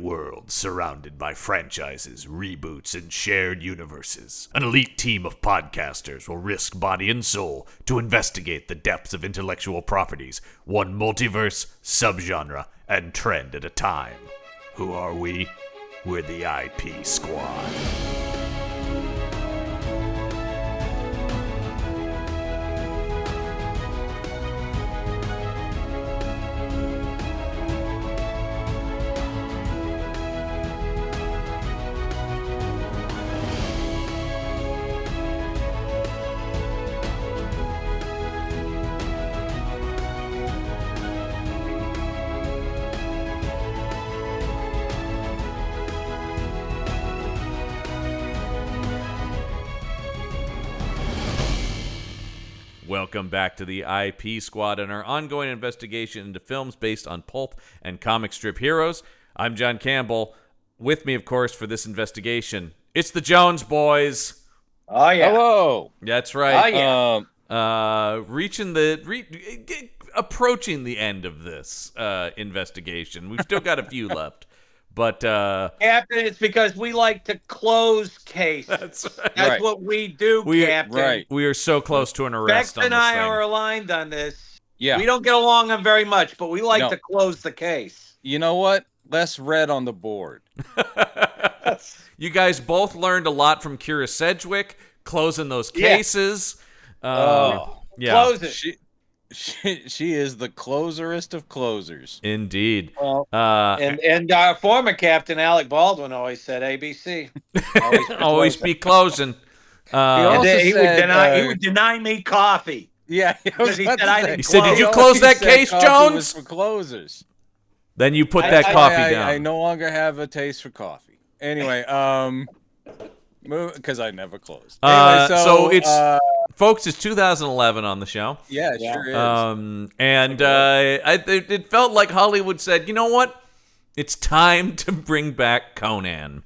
world surrounded by franchises, reboots, and shared universes. An elite team of podcasters will risk body and soul to investigate the depths of intellectual properties, one multiverse, subgenre, and trend at a time. Who are we? We're the IP Squad. Welcome back to the IP Squad and our ongoing investigation into films based on pulp and comic strip heroes. I'm John Campbell. With me, of course, for this investigation, it's the Jones Boys. Oh, yeah. Hello. That's right. Oh, yeah. Approaching the end of this investigation. We've still got a few left. But Captain, it's because we like to close cases. That's right. That's what we do, Captain. Right. We are so close to an arrest Bex on and this I thing. are aligned on this. Yeah. We don't get along on very much, but we like to close the case. You know what? Less red on the board. You guys both learned a lot from Kira Sedgwick, closing those cases. Yeah. Close it. She is the closerest of closers. Indeed. Well, and our former captain, Alec Baldwin, always said ABC. Always be closing. He would deny me coffee. Yeah. Because he said I didn't He said, "Did you close that case, Jones?" For closers. Then you put that coffee down. I no longer have a taste for coffee. Anyway, because I never closed. Anyway, so it's folks, it's 2011 on the show. Yeah, it sure is. It felt like Hollywood said, you know what? It's time to bring back Conan.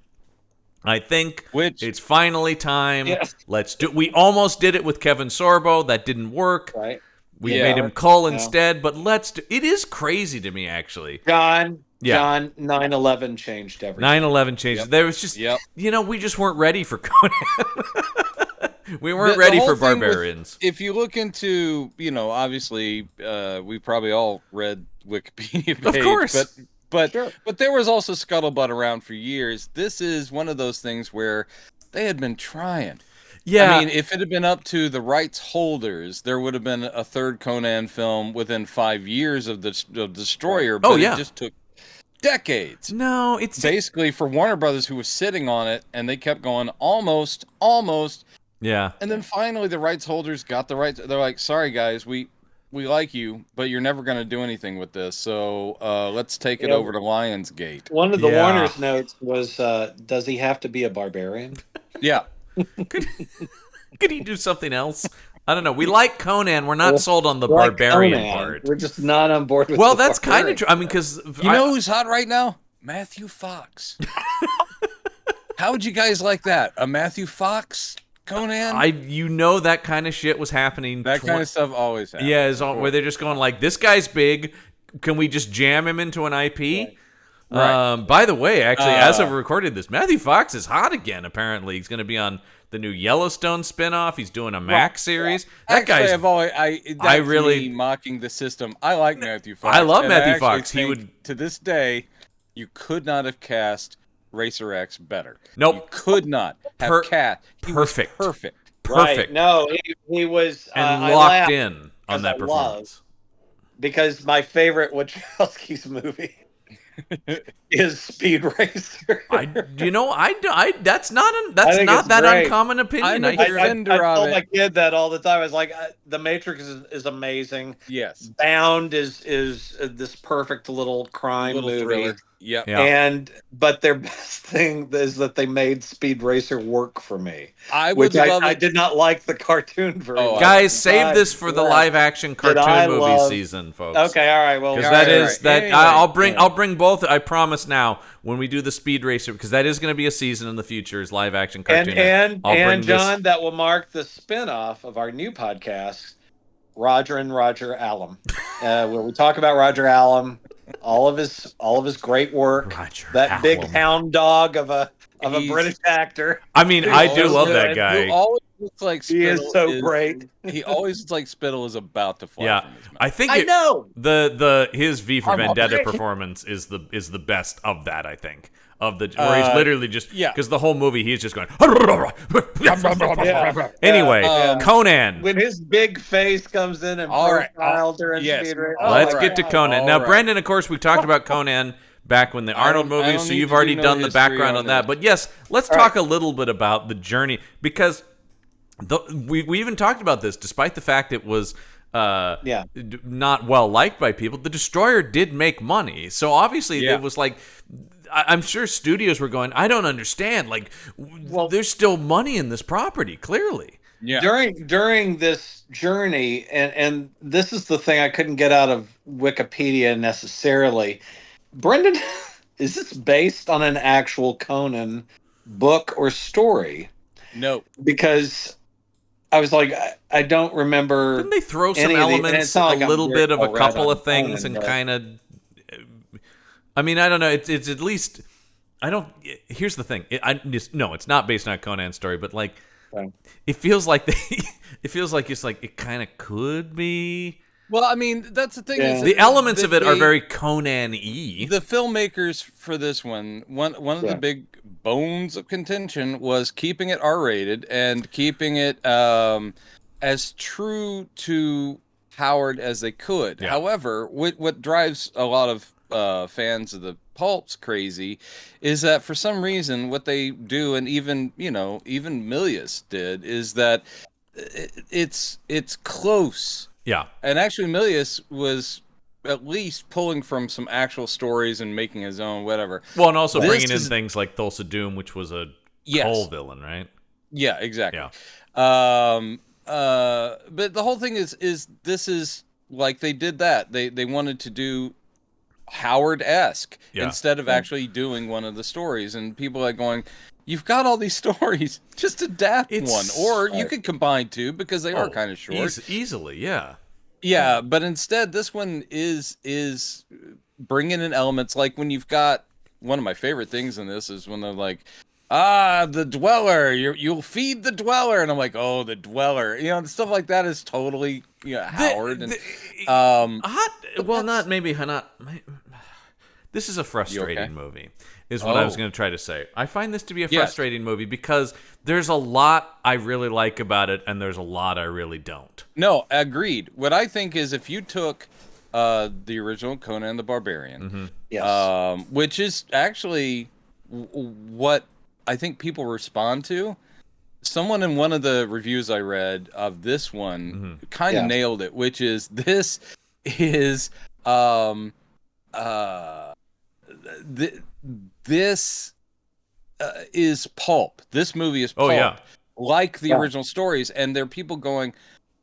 I think it's finally time. Yes. Let's do. We almost did it with Kevin Sorbo. That didn't work. Right. We made him Cull instead. But let's do. It is crazy to me, actually. John, 9/11 changed everything. 9/11 changed. Yep. There was just, we just weren't ready for Conan. We weren't ready for Barbarians. If you look into, obviously, we probably all read Wikipedia page. Of course. But there was also scuttlebutt around for years. This is one of those things where they had been trying. Yeah. I mean, if it had been up to the rights holders, there would have been a third Conan film within 5 years of the Destroyer. But it just took decades. No, it's basically for Warner Brothers, who was sitting on it, and they kept going almost. Yeah. And then finally the rights holders got the rights. They're like, sorry, guys, we like you, but you're never going to do anything with this. So let's take it over to Lionsgate. One of the Warner's notes was, does he have to be a barbarian? Yeah. Could he do something else? I don't know. We like Conan. We're not sold on the barbarian part. We're just not on board with that's kind of true. I mean, because... You know who's hot right now? Matthew Fox. How would you guys like that? A Matthew Fox Conan? That kind of shit was happening. That kind of stuff always happens. Yeah, where they're just going like, this guy's big. Can we just jam him into an IP? Right. By the way, actually, as I've recorded this, Matthew Fox is hot again, apparently. He's going to be on the new Yellowstone spinoff. He's doing a Max series. That guy's... I really mocking the system. I like Matthew Fox. I love Matthew Fox. He would... To this day, you could not have cast Racer X better. Nope. You could not have cast. Perfect. Perfect. Right. No, he was... and locked in on that performance. Because my favorite Wachowski's movie... is Speed Racer. That's not that great. Uncommon opinion. I tell my kid that all the time. I was like, The Matrix is amazing. Yes. Bound is this perfect little crime movie. Thriller. Yep. Yeah. But their best thing is that they made Speed Racer work for me. I did not like the cartoon very much. Guys, save this for the live action cartoon movie season, folks. Okay, all right. Well, because anyway, I'll bring both. I promise now when we do the Speed Racer, because that is going to be a season in the future is live action cartoon. And John, that will mark the spinoff of our new podcast, Roger and Roger Allam, where we talk about Roger Allam. all of his great work. Roger That big Hallam. hound dog of a British actor. I mean, I do love that Who guy. always looks like He Spittle is so great. He always looks like Spittle is about to fly Yeah, from his mouth. I think I know. his V for I'm Vendetta okay. performance is the best of that. I think of the where he's literally just because the whole movie he's just going. Anyway, Conan. When his big face comes in and profile during Speed Race. Let's get to Conan now. Brendan, of course, we talked about Conan back when the Arnold movies, so you've already done the background on that. But yes, let's talk a little bit about the journey because we even talked about this, despite the fact it was not well liked by people. The Destroyer did make money, so obviously it was like. I'm sure studios were going, I don't understand. Like, there's still money in this property, clearly. Yeah. During this journey, and this is the thing I couldn't get out of Wikipedia necessarily. Brendan, is this based on an actual Conan book or story? No. Because I was like, I don't remember. Didn't they throw some elements, a little bit of a couple of things, and kind of... I mean, I don't know. It's at least... I don't... Here's the thing. No, it's not based on a Conan story, but like... It feels like it kind of could be... Well, I mean, that's the thing. Is the elements of it are very Conan-y. The filmmakers for this one of the big bones of contention was keeping it R-rated and keeping it as true to Howard as they could. Yeah. However, what drives a lot of fans of the pulps crazy is that for some reason what they do, and even Milius did, is that it's close. Yeah. And actually Milius was at least pulling from some actual stories and making his own whatever. Well, and also bringing in things like Thulsa Doom, which was a Cole villain, right? Yeah, exactly. Yeah. But the whole thing is this is like they did that. They wanted to do Howard-esque instead of actually doing one of the stories, and people are going, you've got all these stories, just adapt one, or you could combine two because they are kind of short. Easily, yeah. Yeah, but instead this one is bringing in elements like when you've got one of my favorite things in this is when they're like, the Dweller, you'll feed the Dweller, and I'm like, oh, the Dweller, stuff like that is totally Howard. This is a frustrating movie, is what I was going to try to say. I find this to be a frustrating movie because there's a lot I really like about it, and there's a lot I really don't. No, agreed. What I think is if you took the original Conan the Barbarian, which is actually what I think people respond to. Someone in one of the reviews I read of this one kind of nailed it, which is this is this is pulp. This movie is pulp, like the original stories. And there are people going,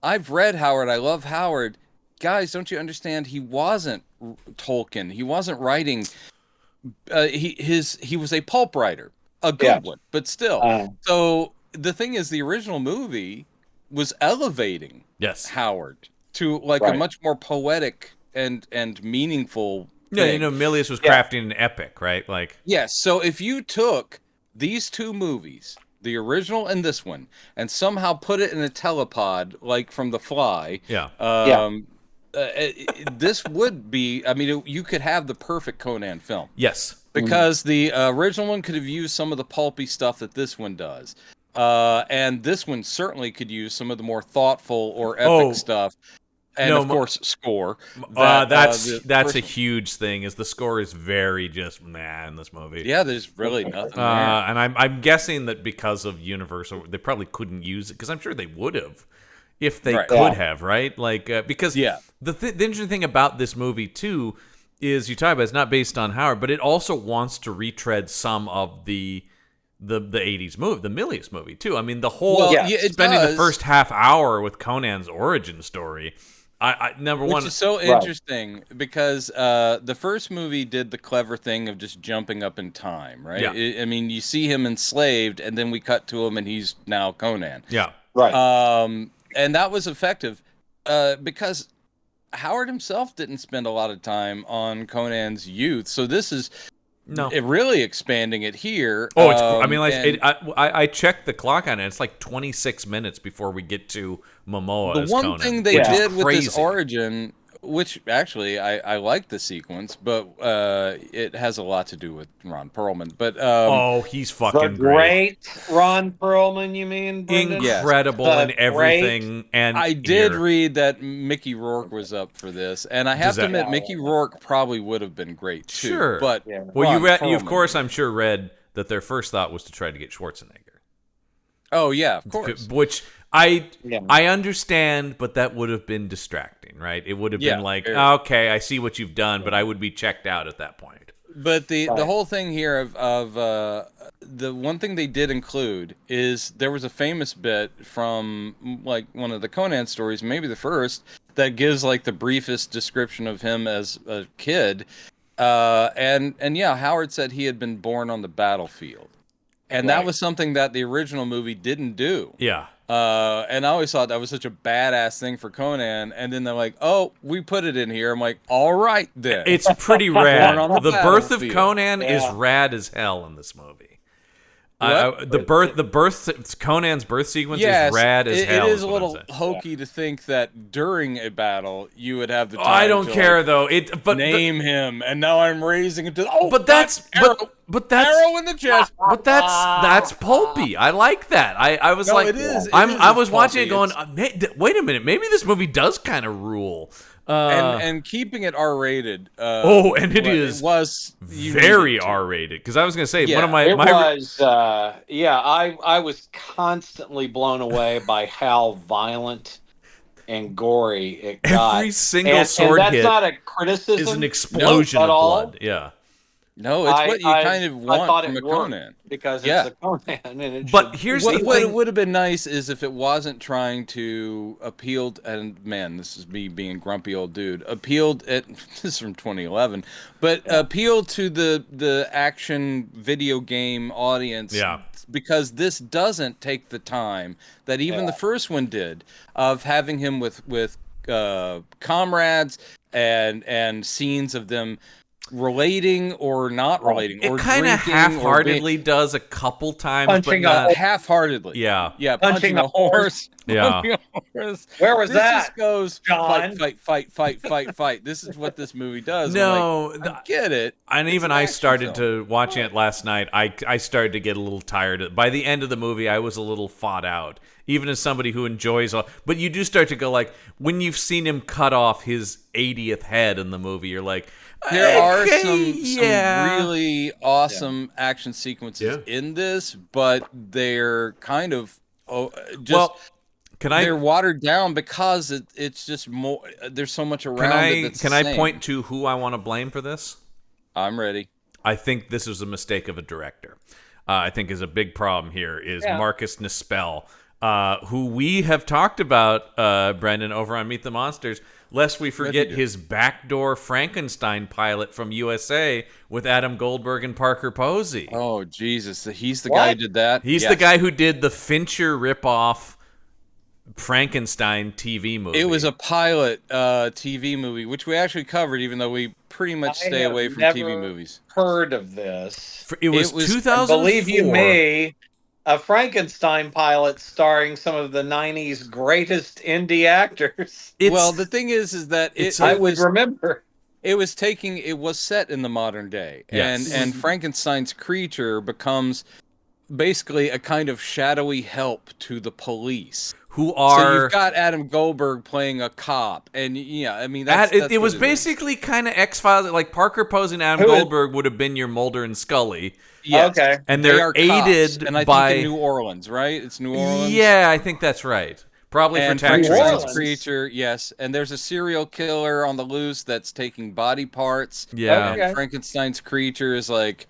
I've read Howard. I love Howard. Guys, don't you understand? He wasn't Tolkien. He wasn't writing. He was a pulp writer, a good one, but still. So the thing is, the original movie was elevating Howard to like a much more poetic and meaningful thing. Milius was crafting an epic, right? Like, yes. So if you took these two movies, the original and this one, and somehow put it in a telepod, like from The Fly, this would be. I mean, you could have the perfect Conan film. Yes, because the original one could have used some of the pulpy stuff that this one does. And this one certainly could use some of the more thoughtful or epic stuff. And of course, score. That's a huge thing. Is the score is very just in this movie. Yeah, there's really nothing there. And I'm guessing that because of Universal, they probably couldn't use it because I'm sure they would have if they could have, right? Like because the interesting thing about this movie too is you talk about it's not based on Howard, but it also wants to retread some of the 80s movie, the Milius movie too. I mean, the whole spending the first half hour with Conan's origin story. Which is so interesting because the first movie did the clever thing of just jumping up in time, right? Yeah. I mean, you see him enslaved, and then we cut to him, and he's now Conan. Yeah, right. And that was effective because Howard himself didn't spend a lot of time on Conan's youth, so this is really expanding it here. Oh, it's. I mean, like, I checked the clock on it. It's like 26 minutes before we get to Momoa. The as one Conan, thing they did with crazy. this origin, which actually I like the sequence, but it has a lot to do with Ron Perlman. But he's fucking the great Ron Perlman, you mean, Brendan? Incredible in everything. And I did read that Mickey Rourke was up for this, and I have to admit, Mickey Rourke probably would have been great too. Sure, but well, you of course, I'm sure, read that their first thought was to try to get Schwarzenegger. Oh yeah, of course. Which I understand, but that would have been distracting, right? It would have been like, okay, I see what you've done, but I would be checked out at that point. But the whole thing here of the one thing they did include is there was a famous bit from like one of the Conan stories, maybe the first, that gives like the briefest description of him as a kid. And Howard said he had been born on the battlefield. And that was something that the original movie didn't do. Yeah. And I always thought that was such a badass thing for Conan. And then they're like, oh, we put it in here. I'm like, all right, then. It's pretty rad. The birth of Conan is rad as hell in this movie. Conan's birth sequence is rad as hell. It is a little hokey to think that during a battle you would have the time I don't care though. Name him, and now I'm raising it to. That's arrow in the chest. But that's pulpy. I like that. I was like, I was watching it going, wait a minute, maybe this movie does kind of rule. And keeping it R-rated. It was very R-rated. Because I was going to say, one of my... I was constantly blown away by how violent and gory it got. Every single sword hit that's not a criticism. Is an explosion of blood. Yeah. No, it's what you kind of want from a Conan. Because it's a Conan. And here's the thing. What would have been nice is if it wasn't trying to appeal, and man, this is me being a grumpy old dude, this is from 2011, but appeal to the action video game audience. Yeah. Because this doesn't take the time that even the first one did of having him with comrades and scenes of them relating or not relating. It kind of half-heartedly does a couple times, punching but not half-heartedly. Yeah, punching a horse. Yeah. Where was that? Just goes John? Fight. This is what this movie does. No, I get it. And even I started to watching it last night. I started to get a little tired. By the end of the movie, I was a little fought out. Even as somebody who enjoys all, but you do start to go like when you've seen him cut off his 80th head in the movie, you're like. There are some really awesome action sequences in this, but they're kind of they're watered down because it's just more. There's so much around it. Can I point to who I want to blame for this? I'm ready. I think this was a mistake of a director. I think is a big problem here is Marcus Nispel, who we have talked about, Brendan, over on Meet the Monsters. Lest we forget his backdoor Frankenstein pilot from USA with Adam Goldberg and Parker Posey. Oh, Jesus. He's the guy who did that? He's the guy who did the Fincher ripoff Frankenstein TV movie. It was a pilot TV movie, which we actually covered, even though we pretty much stay away from TV movies. Heard of this. It was 2004. Believe you me, a Frankenstein pilot starring some of the 90s greatest indie actors. Well, the thing is that I would remember. It was set in the modern day. Yes. And Frankenstein's creature becomes basically a kind of shadowy help to the police. So you've got Adam Goldberg playing a cop, and that's it was basically kind of X-Files. Like Parker Posey and Adam Goldberg would have been your Mulder and Scully. Yes. Okay. And they're aided and I by think in New Orleans, right? It's New Orleans. Yeah, I think that's right. Probably and for tax reasons. Creature, yes. And there's a serial killer on the loose that's taking body parts. Yeah. And Frankenstein's creature is like,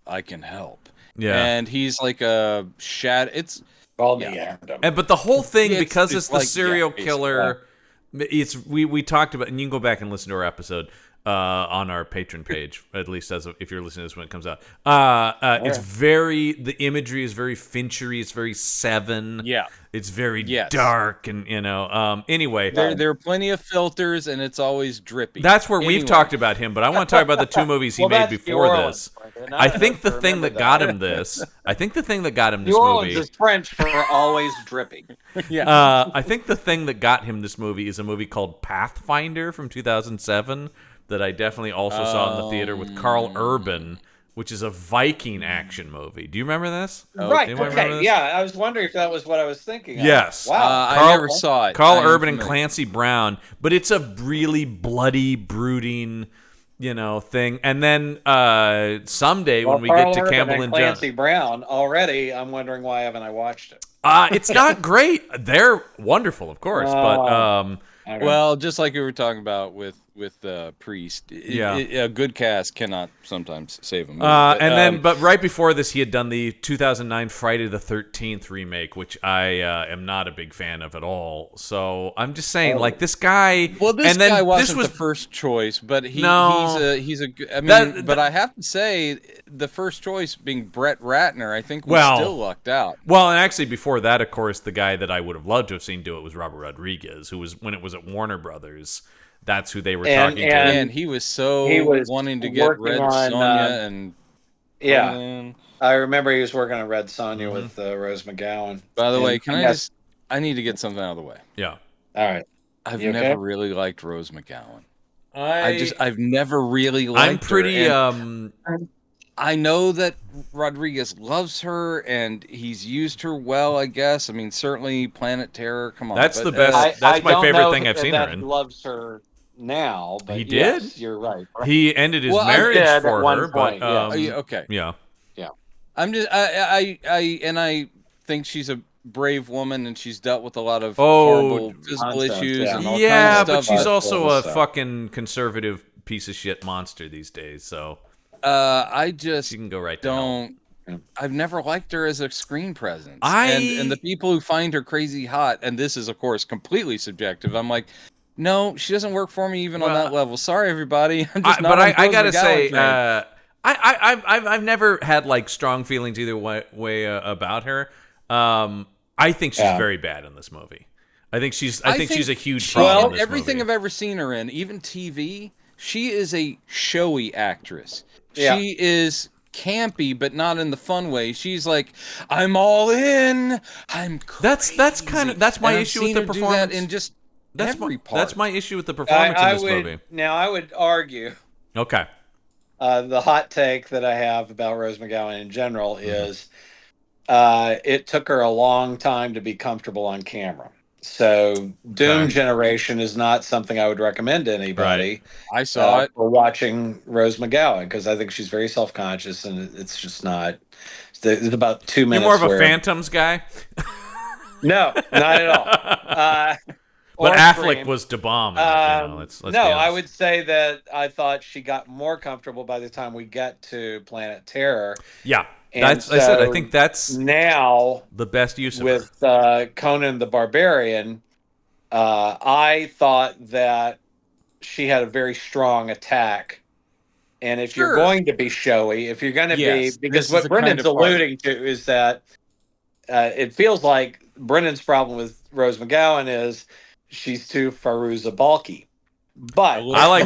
I can help. Yeah. And he's like a shadow. It's but the whole thing, because it's the serial killer. We talked about, and you can go back and listen to our episode. on our Patreon page, at least if you're listening to this when it comes out. It's the imagery is very Finchery. It's very Seven. Yeah. It's very dark, and anyway, there are plenty of filters, and it's always drippy. That's where we've talked about him, but I want to talk about the two movies he made before this. I think the thing that got him this New Orleans is French for always dripping. I think the thing that got him this movie is a movie called Pathfinder from 2007 that I definitely also saw in the theater with Carl Urban, which is a Viking action movie. Do you remember this? Right. Okay. Yeah, I was wondering if that was what I was thinking of. Yes. Wow. I never saw it. Carl Urban and Clancy Brown, but it's a really bloody, brooding, thing. And then someday when we get to Campbell and Clancy Brown, already I'm wondering why haven't I watched it? It's not great. They're wonderful, of course, but well, just like we were talking about with Priest, a good cast cannot sometimes save him. But right before this, he had done the 2009 Friday the 13th remake, which I am not a big fan of at all. So I'm just saying, this guy. Well, this guy wasn't the first choice, but he's a. I mean, but I have to say, the first choice being Brett Ratner, I think we still lucked out. Well, and actually before that, of course, the guy that I would have loved to have seen do it was Robert Rodriguez, who was when it was at Warner Brothers. That's who they were talking to. And he was wanting to get Red Sonja and... Yeah. I remember he was working on Red Sonja with Rose McGowan. By the way, I need to get something out of the way. Yeah. All right. I've never really liked Rose McGowan. I've never really liked her. I know that Rodriguez loves her, and he's used her well, I guess. I mean, certainly Planet Terror, come on. That's the best. That's my favorite thing I've seen her in. He loves her now, but he did. Yes, you're right. He ended his marriage for her, point, but okay, yeah. I'm just I think she's a brave woman, and she's dealt with a lot of horrible physical issues and all kinds of stuff. But she's also a fucking conservative piece of shit monster these days. So I just she can go right don't. I've never liked her as a screen presence. And the people who find her crazy hot, and this is of course completely subjective. I'm like, no, she doesn't work for me even on that level. Sorry, everybody. I'm just not. But I gotta say, I've never had strong feelings either way about her. I think she's very bad in this movie. I think she's a huge problem in this everything movie. I've ever seen her in, even TV, she is a showy actress. Yeah. She is campy, but not in the fun way. She's like, I'm all in. I'm crazy. That's my issue with the performance. In just every part. That's my issue with the performance in this movie. Now I would argue. Okay. The hot take that I have about Rose McGowan in general is it took her a long time to be comfortable on camera. So Doom Generation is not something I would recommend to anybody. Right. I saw it for watching Rose McGowan because I think she's very self-conscious and it's just not. It's about 2 minutes. You're more of a Phantoms guy. No, not at all. But Affleck was the bomb. Let's I would say that I thought she got more comfortable by the time we get to Planet Terror. Yeah. I think that's now the best use of with Conan the Barbarian. I thought that she had a very strong attack, and if you're going to be showy, if you're going to be, because what Brendan's alluding to is that it feels like Brendan's problem with Rose McGowan is she's too Fairuza Balky. But I like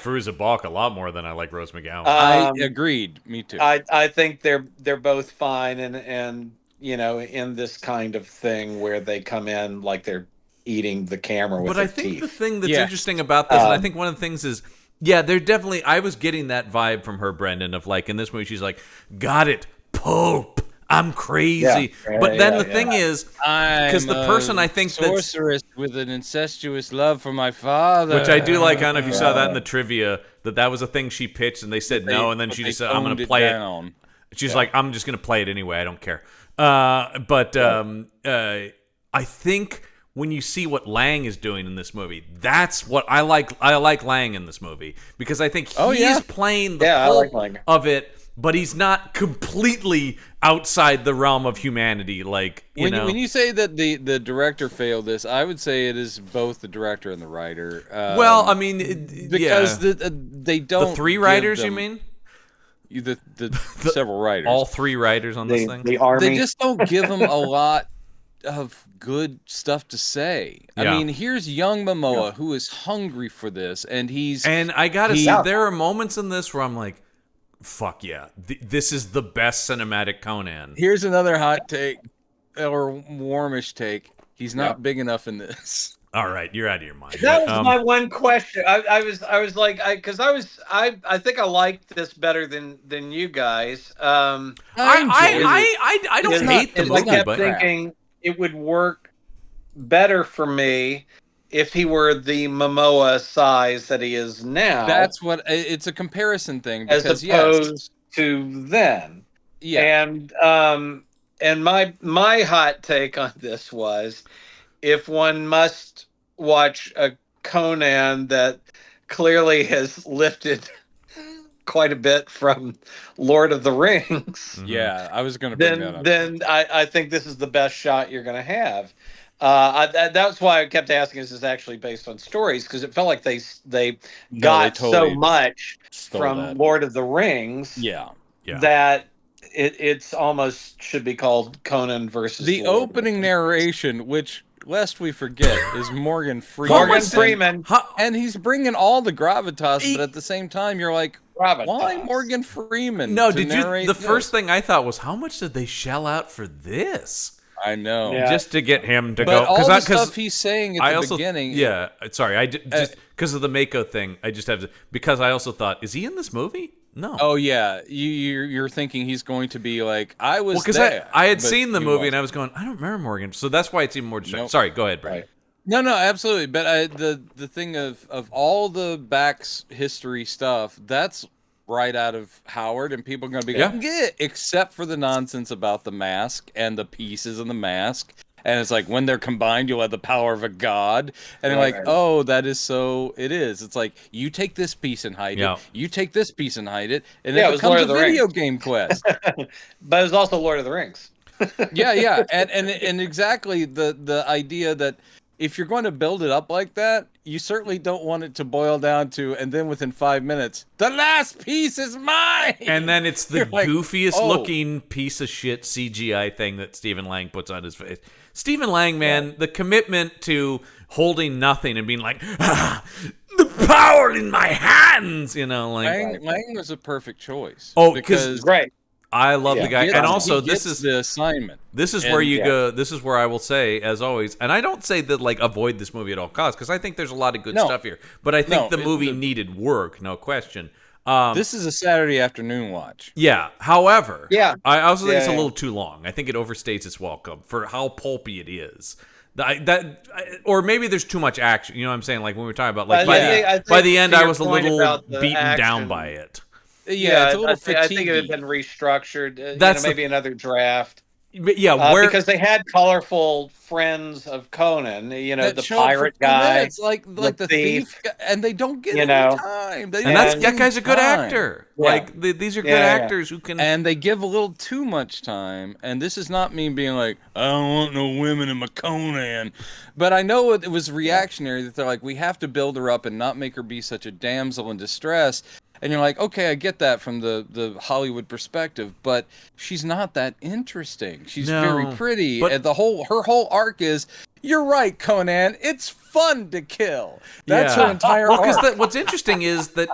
Fairuza Balk a lot more than I like Rose McGowan. I agreed. Me too. I think they're both fine, and in this kind of thing where they come in like they're eating the camera with their teeth. But I think the thing that's interesting about this, and I think one of the things is, they're definitely. I was getting that vibe from her, Brendan, of in this movie she's like, got it, Pope. I'm crazy. But then the thing is, because the person I think sorceress with an incestuous love for my father, which I do like. I don't know if you saw that in the trivia, that was a thing she pitched and they said no, and then she just said, I'm going to play it. She's like, I'm just going to play it anyway. I don't care. I think when you see what Lang is doing in this movie, that's what I like. I like Lang in this movie because I think he's playing the pulp of it but he's not completely outside the realm of humanity. Like, when you say that the director failed this, I would say it is both the director and the writer. Well, I mean, because they don't. The three writers, you mean? The several writers. All three writers on this thing? The army. They just don't give them a lot of good stuff to say. Yeah. I mean, here's young Momoa who is hungry for this, and I gotta say, there are moments in this where I'm like, fuck yeah, this is the best cinematic Conan. Here's another hot take, or warmish take. He's not big enough in this. All right, you're out of your mind. That was my one question. I was like, because I think I liked this better than you guys. I don't hate the movie, I kept but thinking it would work better for me if he were the Momoa size that he is now. That's what it's a comparison thing, because as opposed to then. Yeah. And my hot take on this was, if one must watch a Conan that clearly has lifted quite a bit from Lord of the Rings. Yeah, I was going to bring that up. Then I think this is the best shot you're going to have. That's why I kept asking, is this actually based on stories? Because it felt like they got totally so much from Lord of the Rings that it's almost should be called Conan versus the Lord opening narration, which, lest we forget, is Morgan Freeman. Morgan Freeman. And he's bringing all the gravitas, but at the same time, you're like, why Morgan Freeman? No, the first thing I thought was, how much did they shell out for this? I know. Yeah. Just to get him to but go. All the stuff he's saying at the beginning. Yeah, sorry. Just because of the Mako thing, I just have to, because I also thought, is he in this movie? No. Oh yeah, you're thinking he's going to be like, I was because there. I had seen the movie and I was going, I don't remember Morgan, so that's why it's even more distracting. Nope. Sorry, go ahead, Brad. Right. No, absolutely. But the thing of all the back's history stuff, that's right out of Howard, and people are going to be going, except for the nonsense about the mask and the pieces in the mask. And it's like, when they're combined, you'll have the power of a god. And they're like, oh, that is so... It is. It's like, you take this piece and hide it. You take this piece and hide it. And it becomes a video game quest. But it's also Lord of the Rings. Yeah. And exactly the idea that if you're going to build it up like that, you certainly don't want it to boil down to, and then within 5 minutes, the last piece is mine! And then it's the goofiest looking piece of shit CGI thing that Stephen Lang puts on his face. Stephen Lang, man, the commitment to holding nothing and being like, the power in my hands, Lang was a perfect choice. Oh, because great. I love the guy, and also this is the assignment. This is where you go. This is where I will say, as always, and I don't say that like avoid this movie at all costs, because I think there's a lot of good stuff here. But I think the movie needed work, no question. This is a Saturday afternoon watch. Yeah. However, I also think it's a yeah. little too long. I think it overstates its welcome for how pulpy it is. Or maybe there's too much action. You know what I'm saying? Like when we were talking about, like by the end, I was a little beaten down by it. Yeah, it's a little fatiguing. I think it had been restructured. That's maybe another draft. But yeah, because they had colorful friends of Conan. The pirate guy, it's like the thief, and they don't get any time. That guy's a good actor. Yeah. Like these are good actors who can, and they give a little too much time. And this is not me being like, I don't want no women in my Conan, but I know it was reactionary that they're like, we have to build her up and not make her be such a damsel in distress. And you're like, okay, I get that from the Hollywood perspective, but she's not that interesting. She's very pretty, and her whole arc is, you're right, Conan, it's fun to kill. That's her entire arc. Well, because what's interesting is that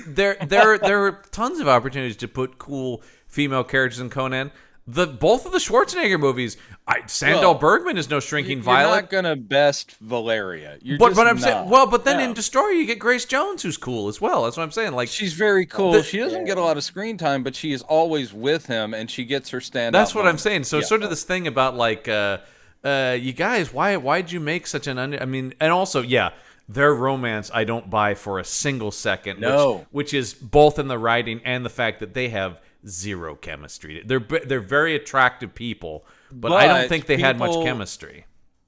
there are tons of opportunities to put cool female characters in Conan. Both of the Schwarzenegger movies, Sandahl Bergman is no shrinking violet. You're not gonna best Valeria. But I'm saying, but then in Destroyer you get Grace Jones, who's cool as well. That's what I'm saying. Like, she's very cool. She doesn't get a lot of screen time, but she is always with him, and she gets her stand. That's what I'm saying. So sort of this thing about like, you guys, why'd you make such an and also their romance I don't buy for a single second. No, which is both in the writing and the fact that they have zero chemistry. They're very attractive people, but I don't think they had much chemistry.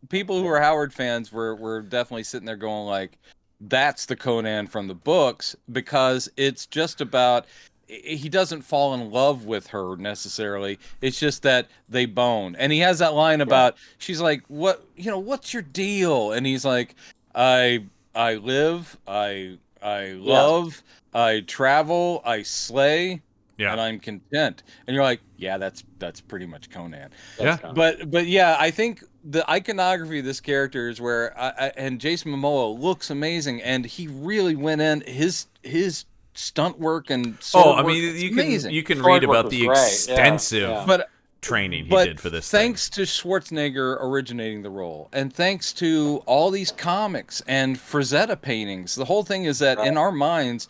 People who are Howard fans were definitely sitting there going like, that's the Conan from the books, because it's just about he doesn't fall in love with her necessarily. It's just that they bone. And he has that line about, she's like, what's your deal? And he's like, I live, I love, I travel, I slay, and I'm content. And you're like, yeah, that's pretty much Conan. But yeah, I think the iconography of this character is where and Jason Momoa looks amazing, and he really went in his stunt work and sword work. You can read about the extensive training he did for this thanks to Schwarzenegger originating the role, and thanks to all these comics and Frazetta paintings, the whole thing is that in our minds,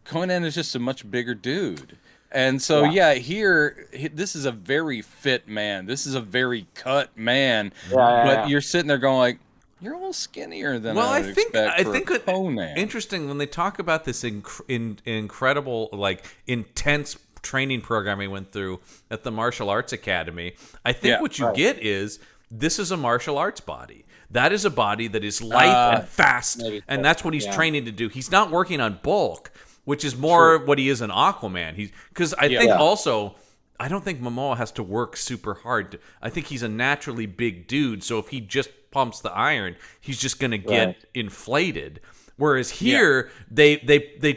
Conan is just a much bigger dude. And so, here, this is a very fit man. This is a very cut man. But you're sitting there going like, you're a little skinnier than I would expect for Conan. Interesting when they talk about this incredible, like, intense training program he went through at the Martial Arts Academy. I think what you get is, this is a martial arts body. That is a body that is lithe and fast, and that's what he's training to do. He's not working on bulk, which is more what he is in Aquaman. Because I think also, I don't think Momoa has to work super hard. I think he's a naturally big dude, so if he just pumps the iron, he's just going to get inflated. Whereas here, they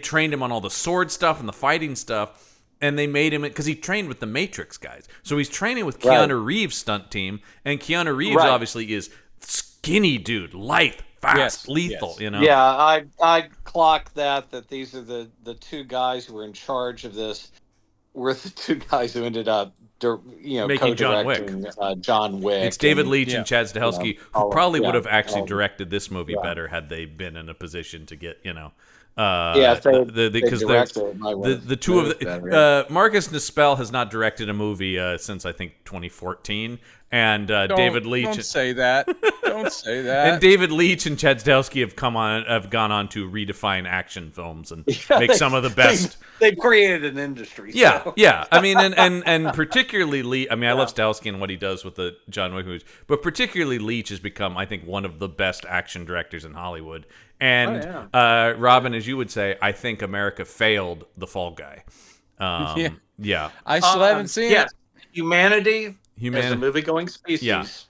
trained him on all the sword stuff and the fighting stuff, and they made him, because he trained with the Matrix guys. So he's training with Keanu Reeves' stunt team, and Keanu Reeves obviously is skinny dude, lithe, fast, lethal, you know? Yeah, I clocked that these are the two guys who were in charge of this were the two guys who ended up, making John Wick. John Wick. It's David Leitch and Chad Stahelski, who probably would have actually directed this movie better had they been in a position to get, because the two of the Marcus Nispel has not directed a movie since I think 2014, and David Leitch. Don't say that. Don't say that. And David Leitch and Chad Stahelski have gone on to redefine action films and make some of the best. They've created an industry. Yeah. I mean, and particularly Leitch. I mean, I love Stahelski and what he does with the John Wick movies, but particularly Leitch has become, I think, one of the best action directors in Hollywood. And Robin, as you would say, I think America failed The Fall Guy. I still haven't seen it. Humanity as a movie-going species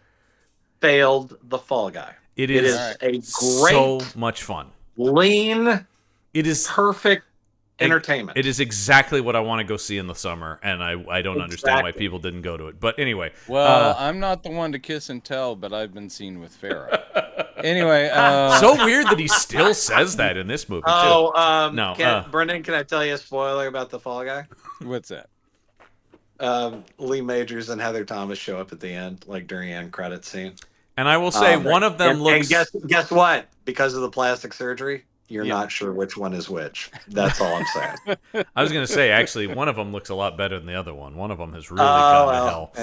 failed The Fall Guy. It is a great, so much fun. Lean. It is perfect entertainment. It is exactly what I want to go see in the summer, and I don't understand why people didn't go to it. But anyway, I'm not the one to kiss and tell, but I've been seen with Farrah. Anyway, so weird that he still says that in this movie too. Brendan, can I tell you a spoiler about The Fall Guy? What's that? Lee Majors and Heather Thomas show up at the end, like during the end credit scene. And I will say one of them looks. And guess what? Because of the plastic surgery, you're not sure which one is which. That's all I'm saying. I was going to say, actually, one of them looks a lot better than the other one. One of them has really gone to hell.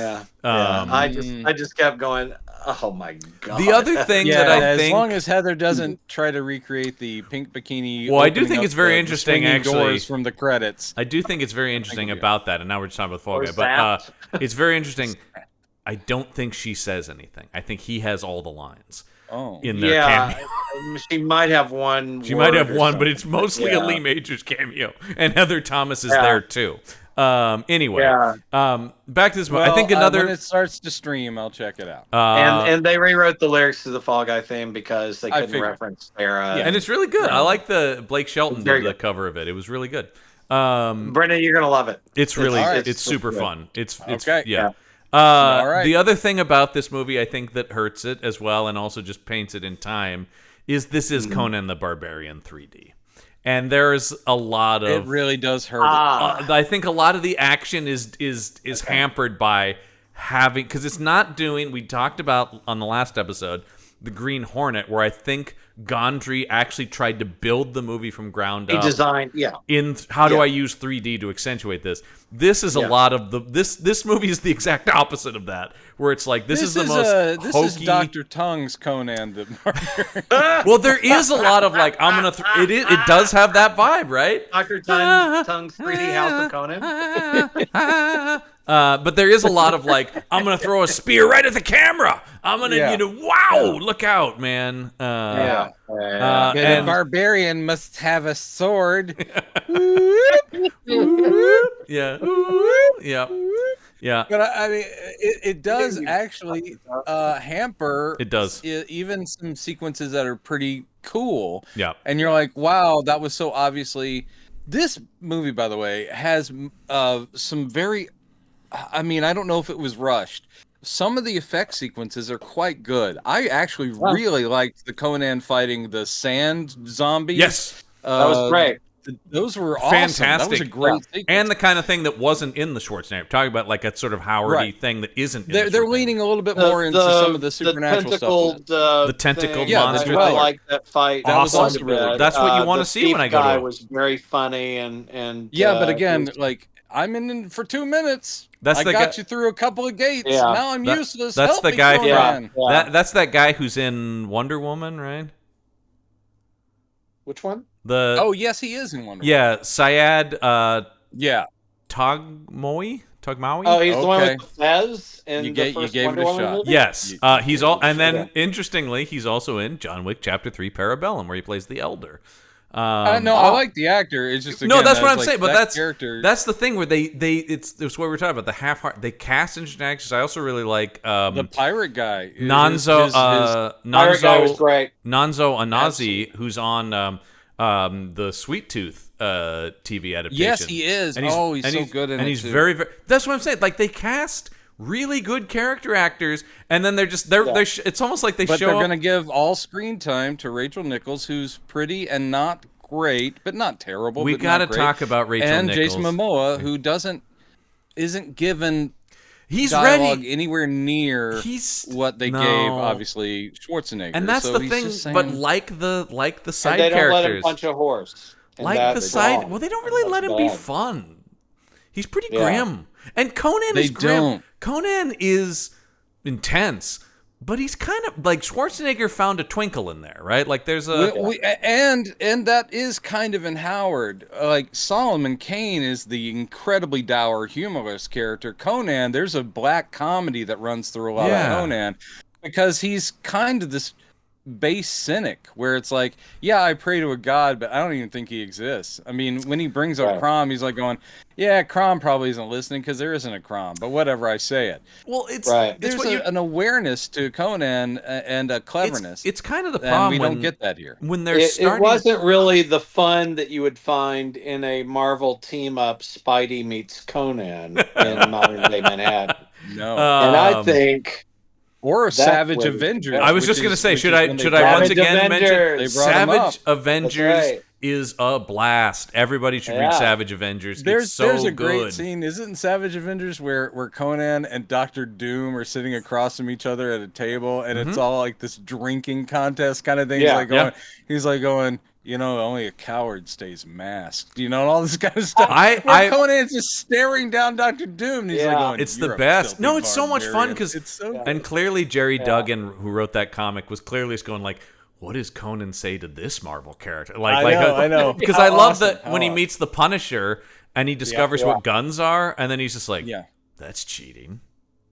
Yeah. I just kept going, oh my God. The other thing that I think, as long as Heather doesn't try to recreate the pink bikini. Well, I do think it's very interesting, actually. Doors from the credits. I do think it's very interesting about that. And now we're just talking about Fall Guy. But it's very interesting. I don't think she says anything. I think he has all the lines. In their cameo. She might have one. She might have one, but it's mostly a Lee Majors cameo, and Heather Thomas is there too. Anyway, back to this one. I think another. When it starts to stream, I'll check it out. And they rewrote the lyrics to the Fall Guy theme because they couldn't reference Farrah. And it's really good. I like the Blake Shelton did the cover of it. It was really good. Brendan, you're gonna love it. It's really it's super fun. It's okay. Yeah. The other thing about this movie, I think, that hurts it as well, and also just paints it in time, is this is Conan the Barbarian 3D, and there's a lot of. It really does hurt. I think a lot of the action is hampered by having, because it's not doing. We talked about on the last episode the Green Hornet, where I think Gondry actually tried to build the movie from ground up. He designed, in how do I use 3D to accentuate this? This is a lot of the this movie is the exact opposite of that, where it's like this is the most this hokey. is Dr. Tongue's Conan the Barbarian. Well, there is a lot of like I'm gonna it does have that vibe, right? Dr. Tongue's 3D House of Conan. But there is a lot of like, I'm gonna throw a spear right at the camera. I'm gonna, wow, look out, man. And and a barbarian must have a sword. yeah. But I mean, it does actually hamper. It does. Even some sequences that are pretty cool. Yeah. And you're like, wow, that was so obviously. This movie, by the way, has some very. I mean, I don't know if it was rushed. Some of the effect sequences are quite good. I actually really liked the Conan fighting the sand zombies. Yes. That was great. Those were awesome. Fantastic. That was a great sequence. And the kind of thing that wasn't in the Schwarzenegger. Talking about like a sort of Howardy thing that isn't in They're leaning a little bit more into some of the supernatural stuff. The tentacled monster. I like that fight. That was also really good. That's what you want to see when I go to it. Was very funny and yeah, but again, like I'm in for 2 minutes. I got you through a couple of gates. Yeah. Now I'm useless. That's Help the me, guy. Conan. That's that guy who's in Wonder Woman, right? Which one? Oh yes, he is in Wonder Woman. Yeah, Syed. Yeah. Togmawi. Oh, he's the one with the fez. And you gave it a shot. Movie? Yes, he's all. And then interestingly, he's also in John Wick Chapter 3: Parabellum, where he plays the Elder. No, I like the actor. It's just no, that's what I'm like, saying. But that that's the thing where it's what we were talking about, the half-heart. They cast interesting actors. I also really like the pirate guy. Nonzo. Pirate guy was great. Nonzo Anazi, who's on the Sweet Tooth TV adaptation. Yes, he is. He's so good in it. And he's very, very. That's what I'm saying. Like they cast really good character actors, and then they're it's almost like they're going to give all screen time to Rachel Nichols, who's pretty and not great, but not terrible. We got to talk about Rachel Nichols. And Jason Momoa, who isn't given he's dialogue ready anywhere near what they gave obviously Schwarzenegger. And that's the thing. But like the side characters, they don't let him punch a horse. Like the side, well, they don't really let him be fun. He's pretty grim. And Conan is grim. Conan is intense, but he's kind of like Schwarzenegger found a twinkle in there, right? Like there's and that is kind of in Howard. Like Solomon Kane is the incredibly dour, humorless character. Conan, there's a black comedy that runs through a lot of Conan because he's kind of this base cynic where it's like, yeah, I pray to a god, but I don't even think he exists. I mean, when he brings up Crom, he's like going, yeah, Crom probably isn't listening because there isn't a Crom, but whatever, I say it. Well, there's an awareness to Conan and a cleverness. It's kind of the problem. We don't get that here. When they're it wasn't really the fun that you would find in a Marvel team up Spidey meets Conan in modern day Manhattan. No. And I think or a Savage Avengers. I was just going to say, should I once again mention Savage Avengers is a blast. Everybody should read Savage Avengers. There's a great scene. Isn't Savage Avengers where Conan and Dr. Doom are sitting across from each other at a table, and it's all like this drinking contest kind of thing. He's like going, you know, only a coward stays masked. You know, and all this kind of stuff. Conan's just staring down Dr. Doom. And he's like going, it's the best. No, it's so much fun because it's so good. And clearly Jerry Duggan, who wrote that comic, was clearly just going like, what does Conan say to this Marvel character? I know. Because I love that when he meets the Punisher and he discovers what guns are, and then he's just like, that's cheating.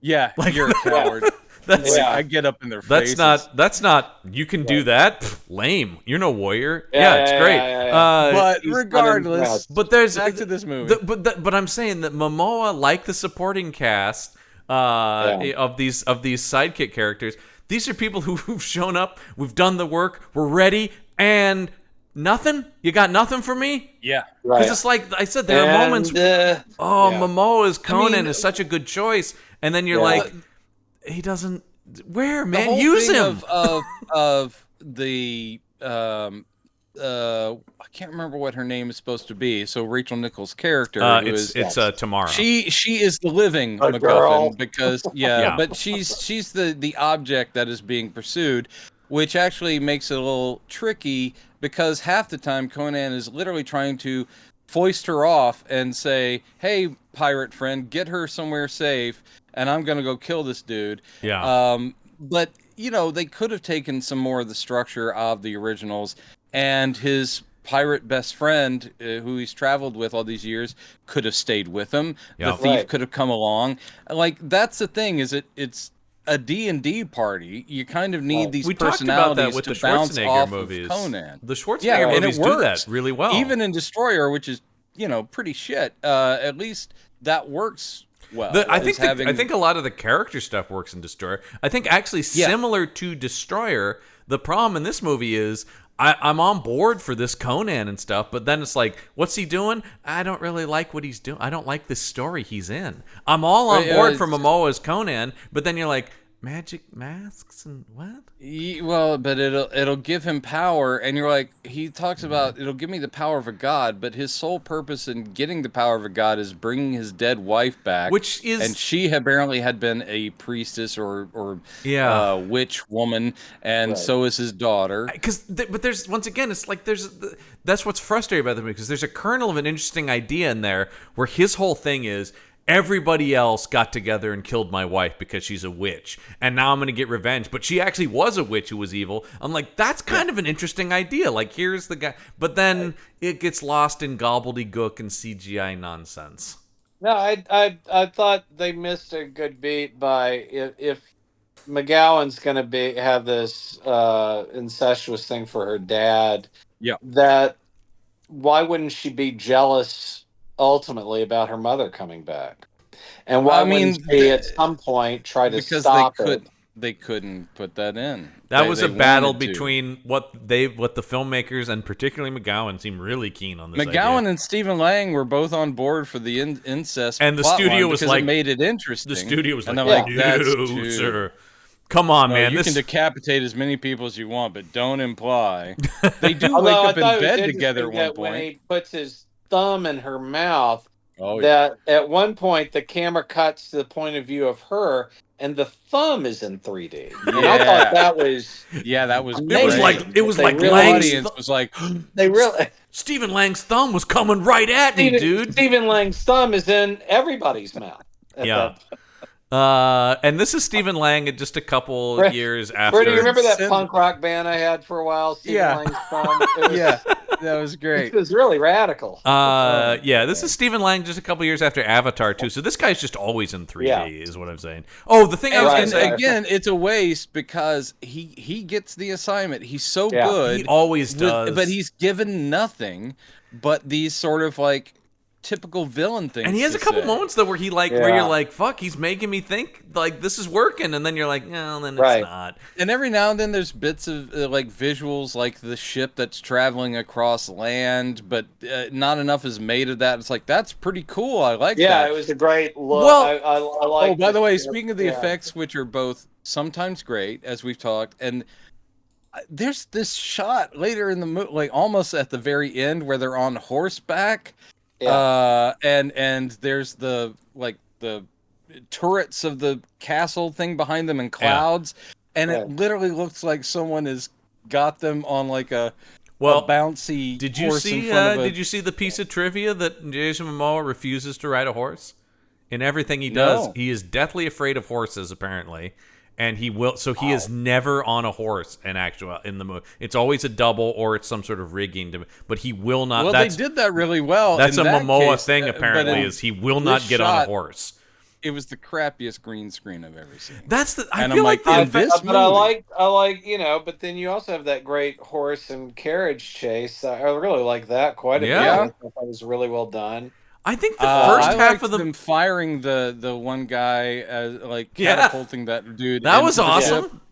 Yeah, you're a coward. I get up in their faces. That's not. You can do that. Pff, lame. You're no warrior. It's great. But regardless, but there's back to this movie. But I'm saying that Momoa, like the supporting cast of these sidekick characters, these are people who've shown up. We've done the work. We're ready, and nothing. You got nothing for me. Yeah, because it's like I said, there are moments. Momoa as Conan is such a good choice, and then you're like. He doesn't. Where, man? Use him. Of the I can't remember what her name is supposed to be. So Rachel Nichols' character. It's Tamara. She is the living MacGuffin because but she's the object that is being pursued, which actually makes it a little tricky because half the time Conan is literally trying to foist her off and say, "Hey, pirate friend, get her somewhere safe." And I'm going to go kill this dude. Yeah. But, you know, they could have taken some more of the structure of the originals and his pirate best friend who he's traveled with all these years could have stayed with him. Yeah. The thief could have come along. Like, that's the thing, is it's a D&D party. You kind of need these personalities with to the bounce Schwarzenegger off movies. of Conan. The Schwarzenegger movies do that really well. Even in Destroyer, which is, pretty shit, at least that works well. I think a lot of the character stuff works in Destroyer. I think actually similar to Destroyer, the problem in this movie is I'm on board for this Conan and stuff, but then it's like, what's he doing? I don't really like what he's doing. I don't like this story he's in. I'm all on board for Momoa as Conan, but then you're like, magic masks and what? Well, but it'll give him power, and you're like, he talks about it'll give me the power of a god, but his sole purpose in getting the power of a god is bringing his dead wife back, and she apparently had been a priestess or witch woman, and so is his daughter. But there's, once again, it's like that's what's frustrating about the movie, because there's a kernel of an interesting idea in there where his whole thing is, everybody else got together and killed my wife because she's a witch, and now I'm going to get revenge. But she actually was a witch who was evil. I'm like, that's kind of an interesting idea. Like, here's the guy. But then it gets lost in gobbledygook and CGI nonsense. No, I thought they missed a good beat by if McGowan's going to have this incestuous thing for her dad. Yeah. That why wouldn't she be jealous ultimately about her mother coming back? And why wouldn't she at some point try to stop it? They couldn't put that in. That was a battle between what the filmmakers and particularly McGowan seemed really keen on this McGowan idea. and Stephen Lang were both on board for the incest, and the studio was like, it made it interesting. The studio was like, no, sir. Come on, man. You can decapitate as many people as you want, but don't imply. They do wake up in bed together at one point. When he puts his thumb in her mouth, that at one point the camera cuts to the point of view of her, and the thumb is in 3D. And I thought that was that was great. It was like Lang's audience was like, they really Stephen Lang's thumb was coming right at me, dude. Stephen Lang's thumb is in everybody's mouth. And this is Stephen Lang just a couple years after. Do you remember that punk rock band I had for a while? Stephen Lang's thumb. That was great. It was really radical. This is Stephen Lang just a couple years after Avatar too. So this guy's just always in 3D, is what I'm saying. Oh, the thing again, it's a waste because he gets the assignment. He's so good. He always does. But he's given nothing but these sort of like typical villain things. And he has a couple moments though where he where you're like, fuck, he's making me think like this is working, and then you're like, no, then it's not. And every now and then there's bits of like visuals, like the ship that's traveling across land, but not enough is made of that. It's like, that's pretty cool. I like that. Yeah, it was a great look. Well, I like. Oh, by the way, speaking of the effects, which are both sometimes great, as we've talked, and there's this shot later in the movie, like almost at the very end, where they're on horseback. And there's the turrets of the castle thing behind them in clouds, and it literally looks like someone has got them on like a bouncy. Did you horse see? in front of Did you see the piece of trivia that Jason Momoa refuses to ride a horse? In everything he does, he is deathly afraid of horses, apparently. And he will, so he is never on a horse in the movie. It's always a double or it's some sort of rigging. But he will not. Well, they did that really well. That's a Momoa thing, apparently, is he will not get on a horse. It was the crappiest green screen I've ever seen. I feel like I like, but then you also have that great horse and carriage chase. I really like that quite a bit. I thought that was really well done. I think the first half of them firing the one guy as catapulting that dude. That was awesome.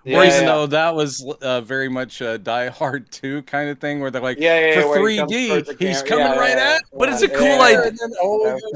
Even though that was very much a Die Hard 2 kind of thing, where they're like, for 3D, he's coming right at. But it's a cool idea.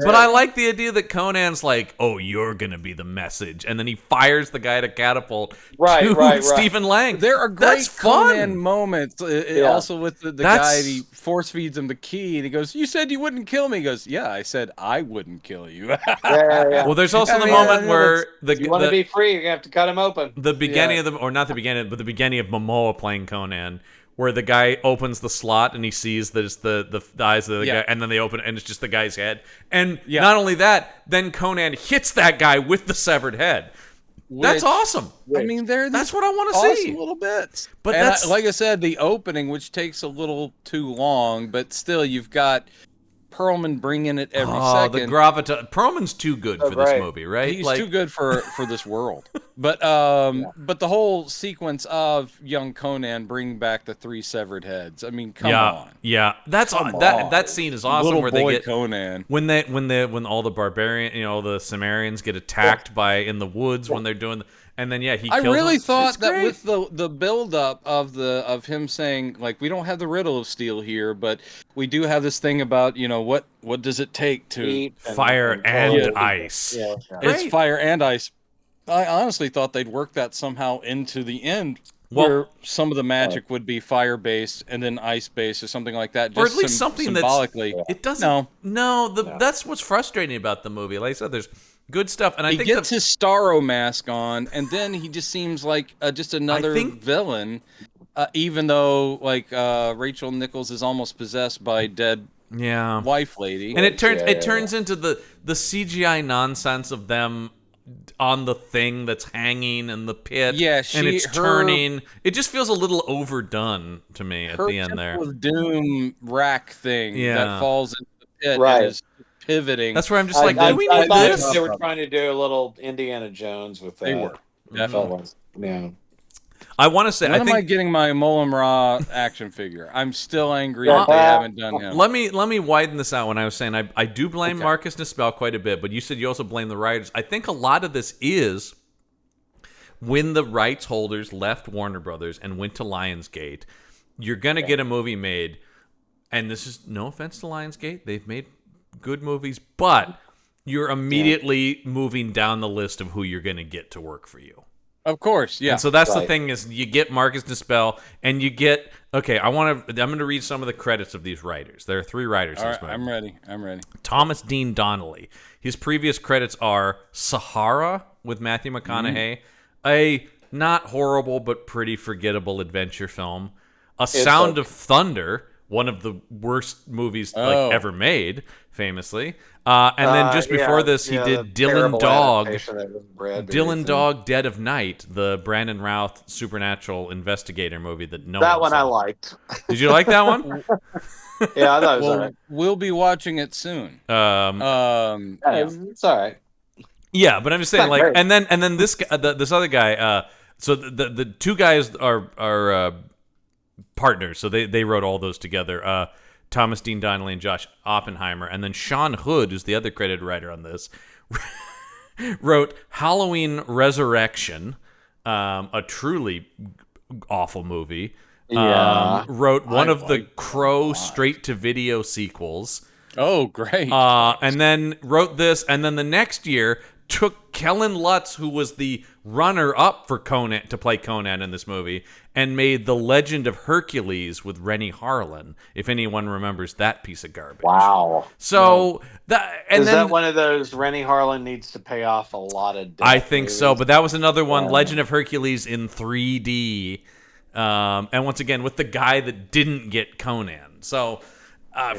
But I like the idea that Conan's like, oh, you're going to be the message. And then he fires the guy to catapult to Stephen Lang. There are great Conan moments. Also with the guy, he force feeds him the key, and he goes, you said you wouldn't kill me. He goes, yeah, I said I wouldn't kill you. Well, there's also the moment where you want to be free, you're going to have to cut him open. The beginning of the... Or not the beginning, but the beginning of Momoa playing Conan, where the guy opens the slot and he sees that it's the eyes of the guy, and then they open it and it's just the guy's head. And not only that, then Conan hits that guy with the severed head. That's awesome. I mean, that's what I want to awesome see. Little bits. But and that's like I said, the opening, which takes a little too long, but still, you've got Perlman bringing it every second. The gravitas. Perlman's too good for this movie, right? He's too good for this world. But but the whole sequence of young Conan bringing back the 3 severed heads. I mean, come on. Yeah, that scene is awesome. Little where boy they get Conan. when all the barbarian, the Sumerians get attacked in the woods when they're doing. And then he kills I really them. thought that with the build up of him saying, like, we don't have the riddle of steel here, but we do have this thing about, what does it take to fire and ice. Yeah. It's fire and ice. I honestly thought they'd work that somehow into the end, where some of the magic would be fire based and then ice based or something like that. Or at least something symbolically. It doesn't. That's what's frustrating about the movie. Like I said, there's good stuff, and I think he gets his Starro mask on, and then he just seems like just another villain. Even though Rachel Nichols is almost possessed by dead wife lady, and it turns into the CGI nonsense of them on the thing that's hanging in the pit. Yeah, and it's turning. It just feels a little overdone to me at the end there. Her Doom rack thing that falls into the pit right. and is pivoting. That's where I'm just I we need this? They were trying to do a little Indiana Jones with that. They were. Definitely. Yeah. I want to say, when am I getting my Molam Ra action figure? I'm still angry that they haven't done him. Let me widen this out. When I was saying I do blame Marcus Nispel quite a bit, but you said you also blame the writers. I think a lot of this is when the rights holders left Warner Brothers and went to Lionsgate. You're gonna get a movie made, and this is no offense to Lionsgate. They've made good movies, but you're immediately moving down the list of who you're gonna get to work for you. Of course, yeah. And so that's the thing is you get Marcus Nispel and you get I'm going to read some of the credits of these writers. There are 3 writers in this movie. I'm ready. Thomas Dean Donnelly. His previous credits are Sahara with Matthew McConaughey, a not horrible but pretty forgettable adventure film. Sound of Thunder, one of the worst movies ever made, famously. And then just before this, he did Dylan Dog, Dead of Night, the Brandon Routh supernatural investigator movie that I liked. Did you like that one? Yeah, I thought it was all right. We'll be watching it soon. It's all right. Yeah, but I'm just saying, and then this guy, this other guy. So the 2 guys are partners, so they wrote all those together. Thomas Dean Donnelly and Josh Oppenheimer, and then Sean Hood, who's the other credited writer on this, wrote Halloween Resurrection, a truly awful movie. Wrote one of the Crow straight-to-video sequels. Oh, great. And then wrote this, and then the next year took Kellen Lutz, who was the runner-up for Conan to play Conan in this movie, and made The Legend of Hercules with Rennie Harlan, if anyone remembers that piece of garbage. Wow. So is that one of those Rennie Harlan needs to pay off a lot of debt? I think so, but that was another one, Legend of Hercules in 3D. And once again, with the guy that didn't get Conan. So...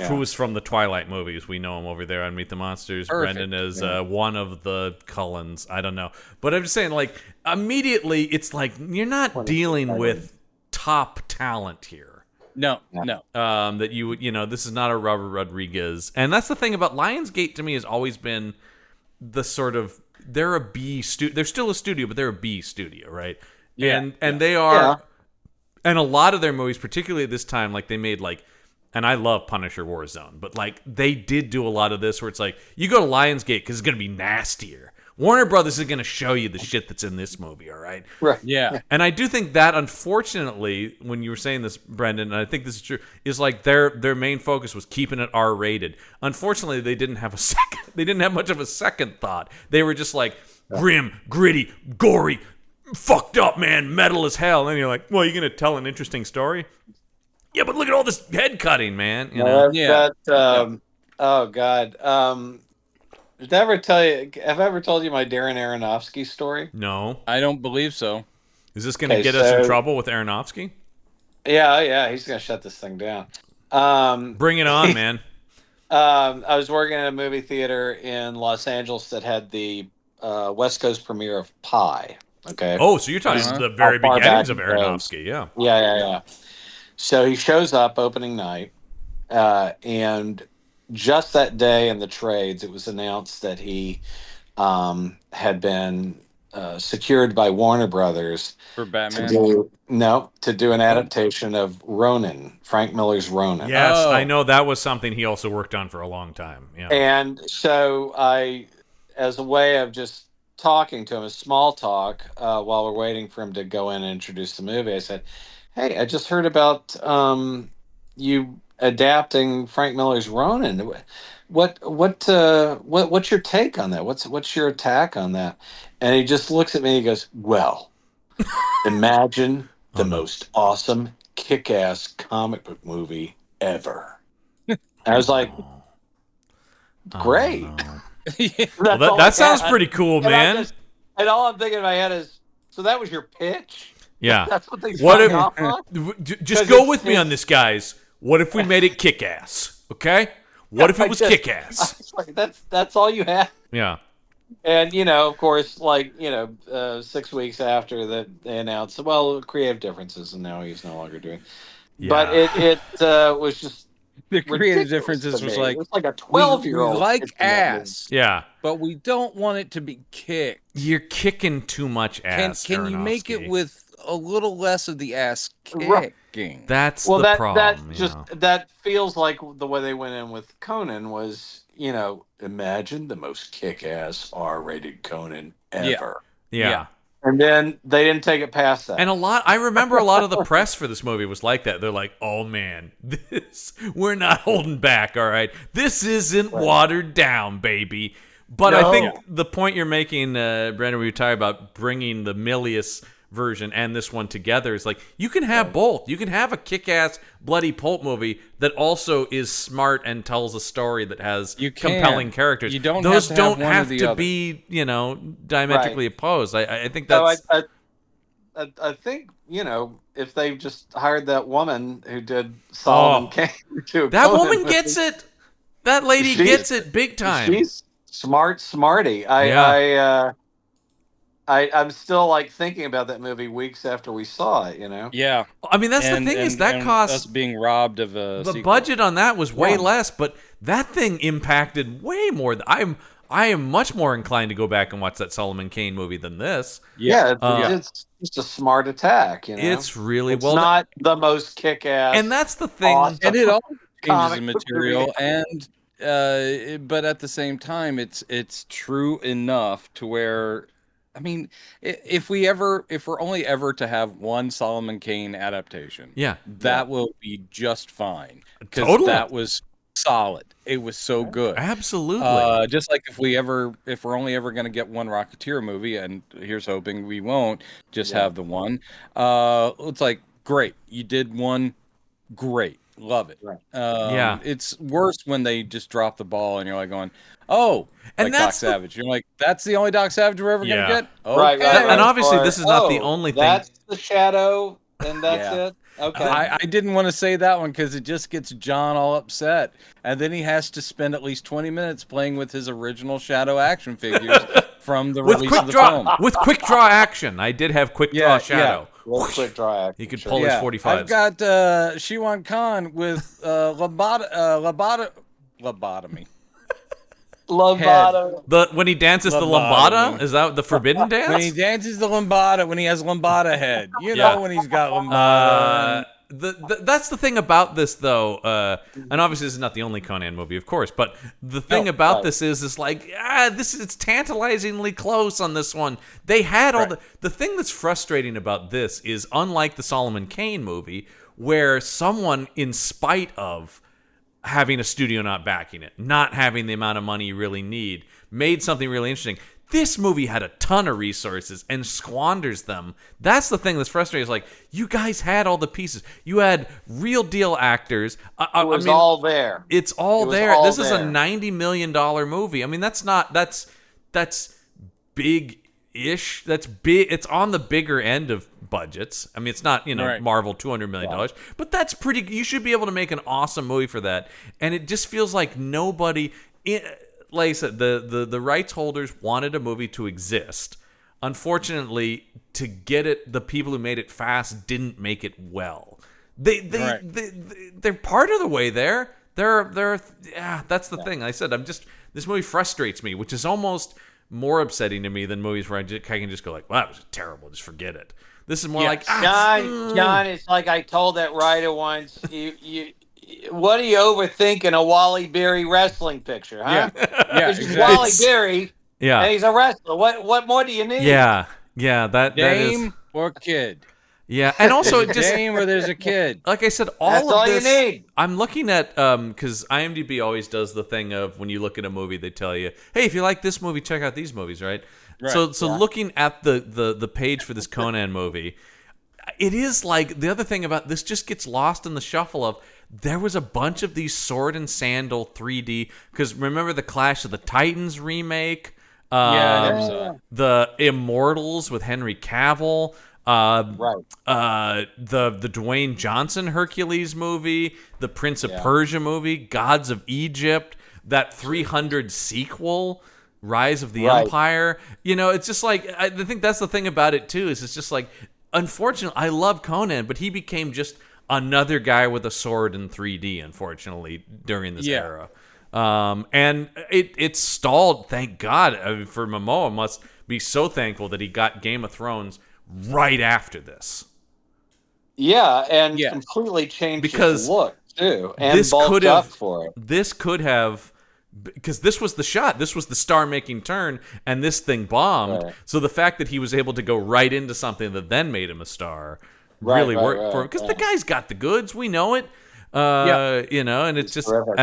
who was from the Twilight movies. We know him over there on Meet the Monsters. Perfect. Brendan is one of the Cullens. I don't know. But I'm just saying, immediately, it's like, you're not dealing with top talent here. No. That this is not a Robert Rodriguez. And that's the thing about Lionsgate, to me, has always been the sort of, they're a B studio. They're still a studio, but they're a B studio, right? Yeah. And they are, and a lot of their movies, particularly at this time, they made, and I love Punisher Warzone, but they did do a lot of this where it's you go to Lionsgate because it's going to be nastier. Warner Brothers is going to show you the shit that's in this movie, all right? Right. Yeah. And I do think that, unfortunately, when you were saying this, Brendan, and I think this is true, is their main focus was keeping it R-rated. Unfortunately, they didn't have much of a second thought. They were just grim, gritty, gory, fucked up, man, metal as hell. And then you're like, well, you're going to tell an interesting story? Yeah, but look at all this head cutting, man. Oh God. Did I ever tell you? Have I ever told you my Darren Aronofsky story? No, I don't believe so. Is this going to get us in trouble with Aronofsky? Yeah, he's going to shut this thing down. Bring it on, man. I was working in a movie theater in Los Angeles that had the West Coast premiere of Pi. Okay. Oh, so you're talking the very How far beginnings back of it goes. Aronofsky, yeah. Yeah. So he shows up opening night, and just that day in the trades, it was announced that he had been secured by Warner Brothers For to Batman. do an adaptation of Ronin, Frank Miller's Ronin. Yes, I know that was something he also worked on for a long time. Yeah. And so I, as a way of just talking to him, a small talk, while we're waiting for him to go in and introduce the movie, I said, "Hey, I just heard about you adapting Frank Miller's Ronin. What's your take on that? What's your attack on that?" And he just looks at me and he goes, "Well, imagine the most awesome kick-ass comic book movie ever." And I was like, "Great." Well, that sounds pretty cool, man. And all I'm thinking in my head is, so that was your pitch? Yeah. That's what they What signed if, off on? just go with me on this, guys. What if we made it kick-ass, okay? What if it was kick-ass? Like, that's all you have? Yeah. And, of course, 6 weeks after that, they announced, well, creative differences, and now he's no longer doing. Yeah. But it was just the creative differences was like, it was like a 12-year-old. We like ass. Yeah. But we don't want it to be kicked. You're kicking too much ass. Can you make it with a little less of the ass kicking? Right. That's the problem. That feels like the way they went in with Conan was, imagine the most kick-ass R-rated Conan ever. Yeah. And then they didn't take it past that. And I remember a lot of the press for this movie was like that. They're like, "Oh man, we're not holding back, all right? This isn't watered down, baby." But I think the point you're making, Brandon, we were talking about bringing the Milius version and this one together is like, you can have both. You can have a kick-ass bloody pulp movie that also is smart and tells a story that has compelling characters. Those don't have to be, diametrically opposed. I think that's. So I think if they just hired that woman who did Solomon Kane, that woman gets it. That lady gets it big time. She's smarty. I'm still thinking about that movie weeks after we saw it, Yeah. I mean, that's the thing is that cost us being robbed of a the sequel. budget on that was way less, but that thing impacted way more. I am much more inclined to go back and watch that Solomon Kane movie than this. Yeah, it's just a smart attack. It's really it's not the most kick-ass, and that's the thing. Awesome and it all changes the material, and but at the same time, it's true enough to where. I mean, if we're only ever to have one Solomon Kane adaptation, that will be just fine because that was solid. It was so good, absolutely. Just like if we're only ever going to get one Rocketeer movie, and here's hoping we won't just have the one. It's like great, you did one, great, love it. Right. It's worse when they just drop the ball and you're like going, oh. And Doc Savage. You're like, that's the only Doc Savage we're ever going to get? Okay. Right. And obviously, this is not the only thing. That's the Shadow, and that's it? Okay. I didn't want to say that one because it just gets John all upset. And then he has to spend at least 20 minutes playing with his original Shadow action figures from the release of the film. With quick draw action. I did have quick draw Shadow. Quick draw action. He could pull his 45s. I've got Shiwan Khan with lobotomy. Lambada. When he dances the lambada, is that the forbidden dance? When he dances the lambada, when he has lambada head, know when he's got lambada. That's the thing about this, though, and obviously this is not the only Conan movie, of course. But the thing about this is like, it's tantalizingly close on this one. They had all the thing that's frustrating about this is unlike the Solomon Kane movie, where someone, in spite of having a studio not backing it, not having the amount of money you really need, made something really interesting. This movie had a ton of resources and squanders them. That's the thing that's frustrating. Is like, you guys had all the pieces. You had real deal actors. It was all there. It's all there. This is a $90 million movie. I mean, that's big-ish. That's big. It's on the bigger end of budgets. I mean, it's not, Marvel $200 million, but that's pretty. You should be able to make an awesome movie for that. And it just feels like nobody. like I said, the rights holders wanted a movie to exist. Unfortunately, to get it, the people who made it fast didn't make it well. They're part of the way there. That's the thing. I said, this movie frustrates me, which is almost more upsetting to me than movies where I can just go like, well, that was terrible, just forget it. This is more like, John, it's like I told that writer once, what are you overthinking a Wally Berry wrestling picture, huh? Yeah, exactly. Wally Berry, and he's a wrestler. What more do you need? Yeah, that Dame is... or kid. Yeah, and also just Dame or there's a kid. Like I said, That's all this, you need. I'm looking at because IMDb always does the thing of when you look at a movie, they tell you, hey, if you like this movie, check out these movies, right? So looking at the page for this Conan movie, it is like the other thing about this just gets lost in the shuffle of there was a bunch of these sword and sandal 3D, because remember the Clash of the Titans remake, the Immortals with Henry Cavill. The Dwayne Johnson Hercules movie, the Prince of Persia movie, Gods of Egypt, that 300 sequel, Rise of the Empire. It's just like, I think that's the thing about it too, is it's just like, unfortunately, I love Conan, but he became just another guy with a sword in 3D, unfortunately, during this era. And it stalled, thank God. I mean, for Momoa, must be so thankful that he got Game of Thrones right after this. Yeah, and completely changed his look too, and bulked up for it. This could have, because this was the shot, this was the star-making turn, and this thing bombed. Right. So the fact that he was able to go right into something that then made him a star really worked for him, because the guy's got the goods. We know it. And it's just, terrific.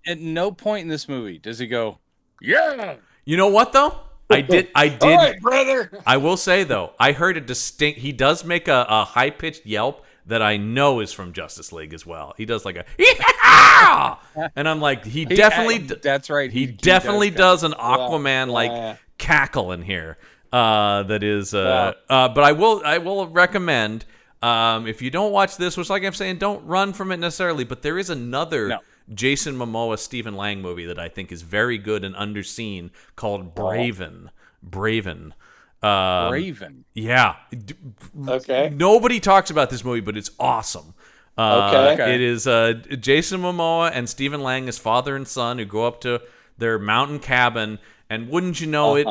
At no point in this movie does he go, yeah. You know what though? I did. All right, brother. I will say though, I heard a distinct. He does make a high pitched yelp that I know is from Justice League as well. He does like a, yeah! And I'm like, definitely. That's right. He definitely does an Aquaman cackle in here. That is. But I will recommend. If you don't watch this, which like I'm saying, don't run from it necessarily. But there is another. Jason Momoa, Stephen Lang movie that I think is very good and underseen called Braven. Braven. Yeah. Okay. Nobody talks about this movie, but it's awesome. It is Jason Momoa and Stephen Lang as father and son who go up to their mountain cabin, and wouldn't you know it,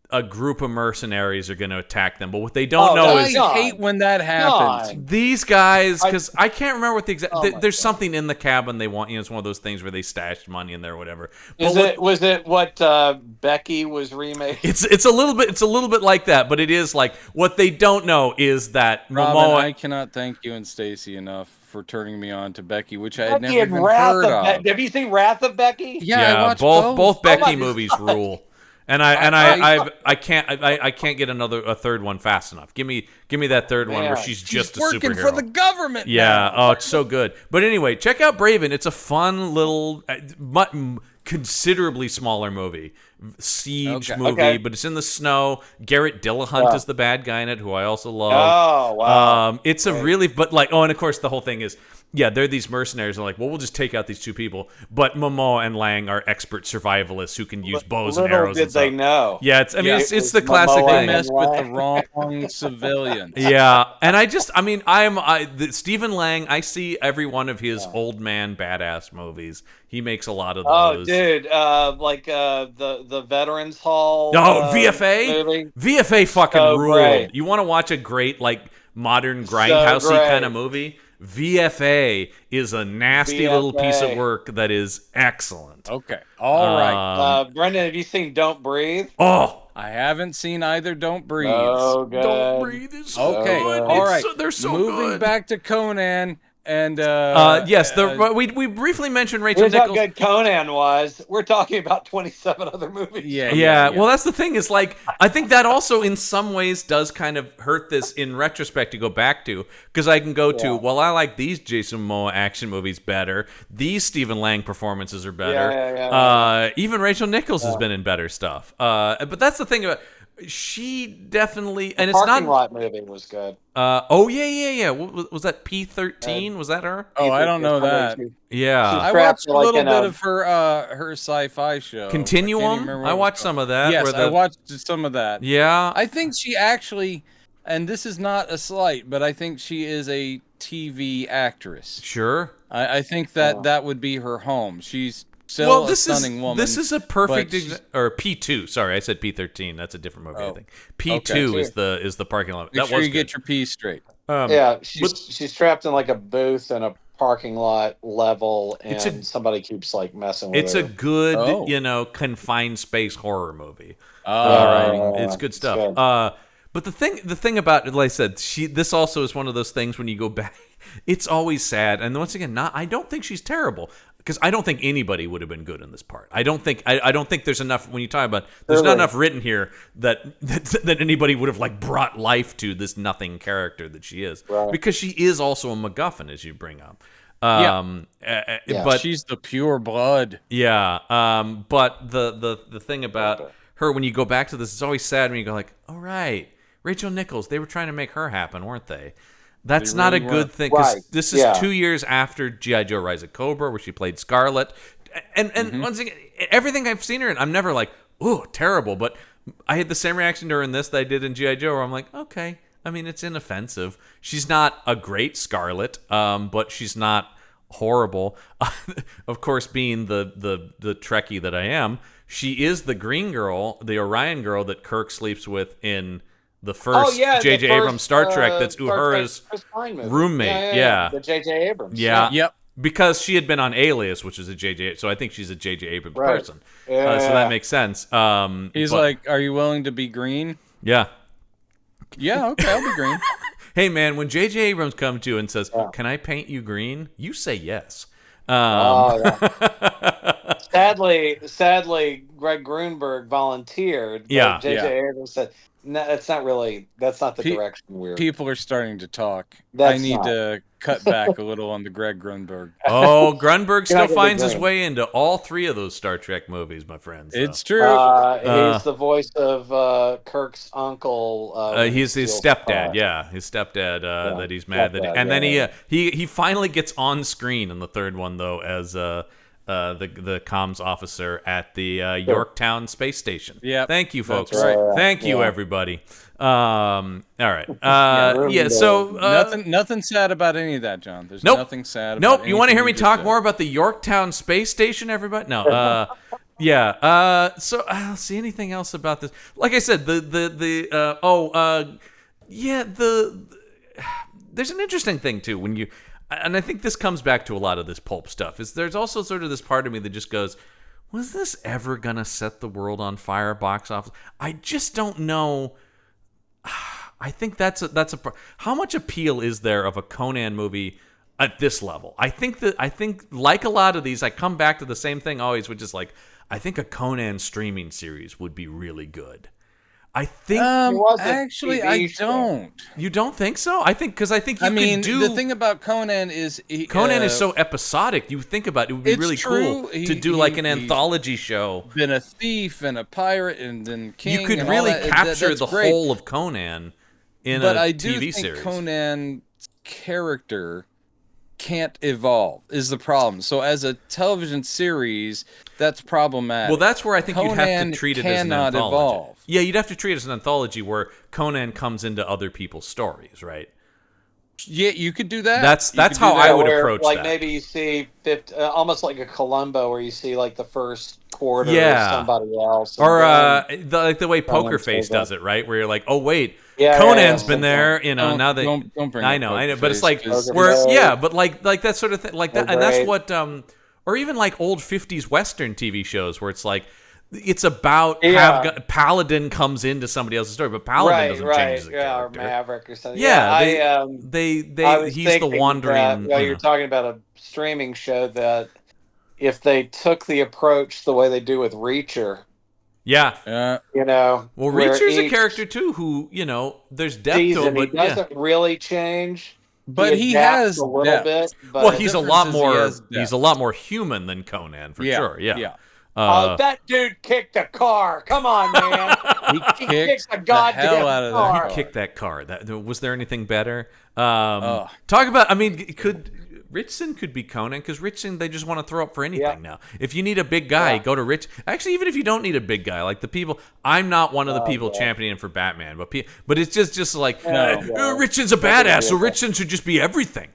a group of mercenaries are going to attack them. But what they don't know is... I hate when that happens. These guys, because I can't remember what the exact... there's something in the cabin they want. It's one of those things where they stashed money in there or whatever. Was it what Becky was remade? It's a little bit like that, but it is like, what they don't know is that Robin, Momoa... I cannot thank you and Stacy enough for turning me on to Becky, which I had never even heard of. Have you seen Wrath of Becky? Yeah, I watched both Becky movies rule. And I can't get a third one fast enough. Give me that third one where she's just a superhero. Working for the government. Yeah. Now. Oh, it's so good. But anyway, check out Braven. It's a fun little, considerably smaller movie, siege movie, but it's in the snow. Garrett Dillahunt is the bad guy in it, who I also love. Oh wow! It's a really, and of course the whole thing is. Yeah, they're these mercenaries. They're like, well, we'll just take out these two people. But Momoa and Lang are expert survivalists who can use bows and arrows. Little did they know. Yeah, it's the classic thing. They messed with the wrong civilians. Yeah, and Stephen Lang, I see every one of his old man badass movies. He makes a lot of those. Oh, dude, the Veterans Hall. VFA? Movie. VFA fucking ruled. Great. You want to watch a great, grindhousey kind of movie? VFA is a nasty little piece of work that is excellent. Okay. All right. Brendan, have you seen Don't Breathe? Oh, I haven't seen either Don't Breathe. Oh, good. Don't Breathe is so good. All right. They're so Moving good. back to Conan. And we briefly mentioned Rachel Here's Nichols. how good Conan was. We're talking about 27 other movies. Yeah. Well, that's the thing is I think that also in some ways does kind of hurt this in retrospect to go back to, because I can go to, well, I like these Jason Momoa action movies better. These Stephen Lang performances are better. Even Rachel Nichols has been in better stuff. But that's the thing about She definitely, and The it's parking not. lot movie was good. Oh yeah. Was that P-13? Was that her? Oh, I don't know that. Yeah, I trapped watched a like little in bit of her sci-fi show. I can't even Continuum. remember I what it was watched called. some of that. Yes, I watched some of that. Yeah, I think she actually, and this is not a slight, but I think she is a TV actress. sure. I think that would be her home. She's still a stunning woman. This is a perfect or P2. Sorry, I said P-13. That's a different movie. I think P2 is the parking lot. Make sure you get your P straight. She's trapped in like a booth in a parking lot level, and somebody keeps like messing with her. It's a good, confined space horror movie. It's good stuff. Good. But the thing about it, like I said, this also is one of those things when you go back, it's always sad. And once again, I don't think she's terrible, because I don't think anybody would have been good in this part. I don't think there's enough, when you talk about, there's not enough written here that anybody would have like brought life to this nothing character that she is, because she is also a MacGuffin, as you bring up. But she's the pure blood. Yeah. But the thing about her, when you go back to this, it's always sad when you go like, all right, Rachel Nichols, they were trying to make her happen, weren't they? That's not a good thing, because this is 2 years after G.I. Joe Rise of Cobra, where she played Scarlet. And once again, everything I've seen her in, I'm never like, ooh, terrible. But I had the same reaction to her in this that I did in G.I. Joe, where I'm like, okay, I mean, it's inoffensive. She's not a great Scarlet, but she's not horrible. Of course, being the Trekkie that I am, she is the green girl, the Orion girl that Kirk sleeps with in the first J.J. Abrams Star Trek. That's Uhura's roommate. Yeah. The J.J. Abrams. Yeah. Yep. Because she had been on Alias, which is a J.J. So I think she's a J.J. Abrams person. So that makes sense. He's like, are you willing to be green? Yeah. Yeah, okay, I'll be green. Hey, man, when J.J. Abrams comes to you and says, can I paint you green? You say yes. Sadly, Greg Grunberg volunteered. But J.J. Abrams said, no, that's not the direction we're... People are starting to talk. I need to cut back a little on the Greg Grunberg. Oh, Grunberg still finds his way into all three of those Star Trek movies, my friends. It's true. He's the voice of Kirk's uncle. He's his stepdad, his stepdad that he's mad that, and then he finally gets on screen in the third one though as the comms officer at the Yorktown space station. Yeah, thank you, folks. That's right. Thank you, everybody. All right. So nothing sad about any of that, John. There's nothing sad. About you want to hear me talk more about the Yorktown space station, everybody? No. So I'll see anything else about this. Like I said, there's an interesting thing too when you. And I think this comes back to a lot of this pulp stuff, is there's also sort of this part of me that just goes, was this ever going to set the world on fire box office? I just don't know. I think that's how much appeal is there of a Conan movie at this level? I think like a lot of these, I come back to the same thing always, which is like, I think a Conan streaming series would be really good. I think actually I don't. You don't think so? I think because could do. The thing about Conan is Conan is so episodic. You think about it would be really cool to do like an anthology show. Been a thief and a pirate and then king. You could and really all that. capture the whole of Conan in a TV series. But Conan's character can't evolve is the problem. So as a television series, that's problematic. Well, that's where I think you'd have to treat it as an anthology. Evolve. Yeah, you'd have to treat it as an anthology where Conan comes into other people's stories, right? Yeah, you could do that. That's how I would approach like that. Maybe you see almost like a Columbo, where you see like the first quarter of somebody else, or the way Poker Face does it, right? Where you're like, oh wait. Conan's been there, now they. Don't bring I know, but it's like but like that sort of thing, like that, and that's what, or even like old '50s Western TV shows where it's like it's about Paladin comes into somebody else's story, but Paladin doesn't change as a character. Or Maverick or something. Yeah, he's the wandering. You're talking about a streaming show that if they took the approach the way they do with Reacher. Yeah. Well, Reacher's a character too who, there's depth to him, but he doesn't really change. But he has a little bit. But well, he's a lot more human than Conan for sure. Yeah. That dude kicked a car. Come on, man. He kicked a goddamn the hell out of car. that car. He kicked that car. Was there anything better? Talk about. I mean, Richardson could be Conan, because Richardson, they just want to throw up for anything now. If you need a big guy, go to Rich. Actually, even if you don't need a big guy, like the people, I'm not one of the people championing for Batman, but it's just like Richardson's a badass, so Richardson should just be everything.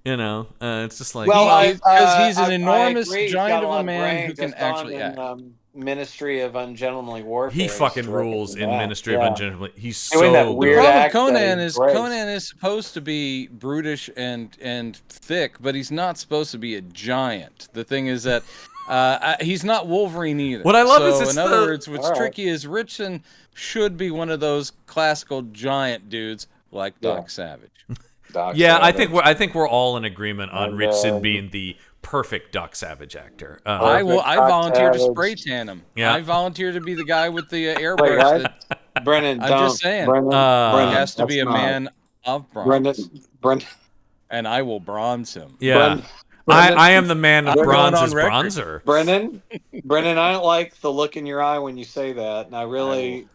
You know, it's just like because he's an enormous giant of a man who can actually act. Ministry of Ungentlemanly Warfare. He fucking rules in Ministry of Ungentlemanly. He's so doing that weird act. Conan is supposed to be brutish and thick, but he's not supposed to be a giant. The thing is that he's not Wolverine either. What I love is in other words, what's tricky is Richardson should be one of those classical giant dudes like Doc Savage. I think we're all in agreement on Richardson being the perfect Doc Savage actor. I volunteer to spray tan him. Yeah. I volunteer to be the guy with the airbrush. Brennan, I'm just saying. Brennan, he has to be a man of bronze. Brennan, and I will bronze him. Yeah. I am the man with bronze's bronzer. Brennan, I don't like the look in your eye when you say that, and I really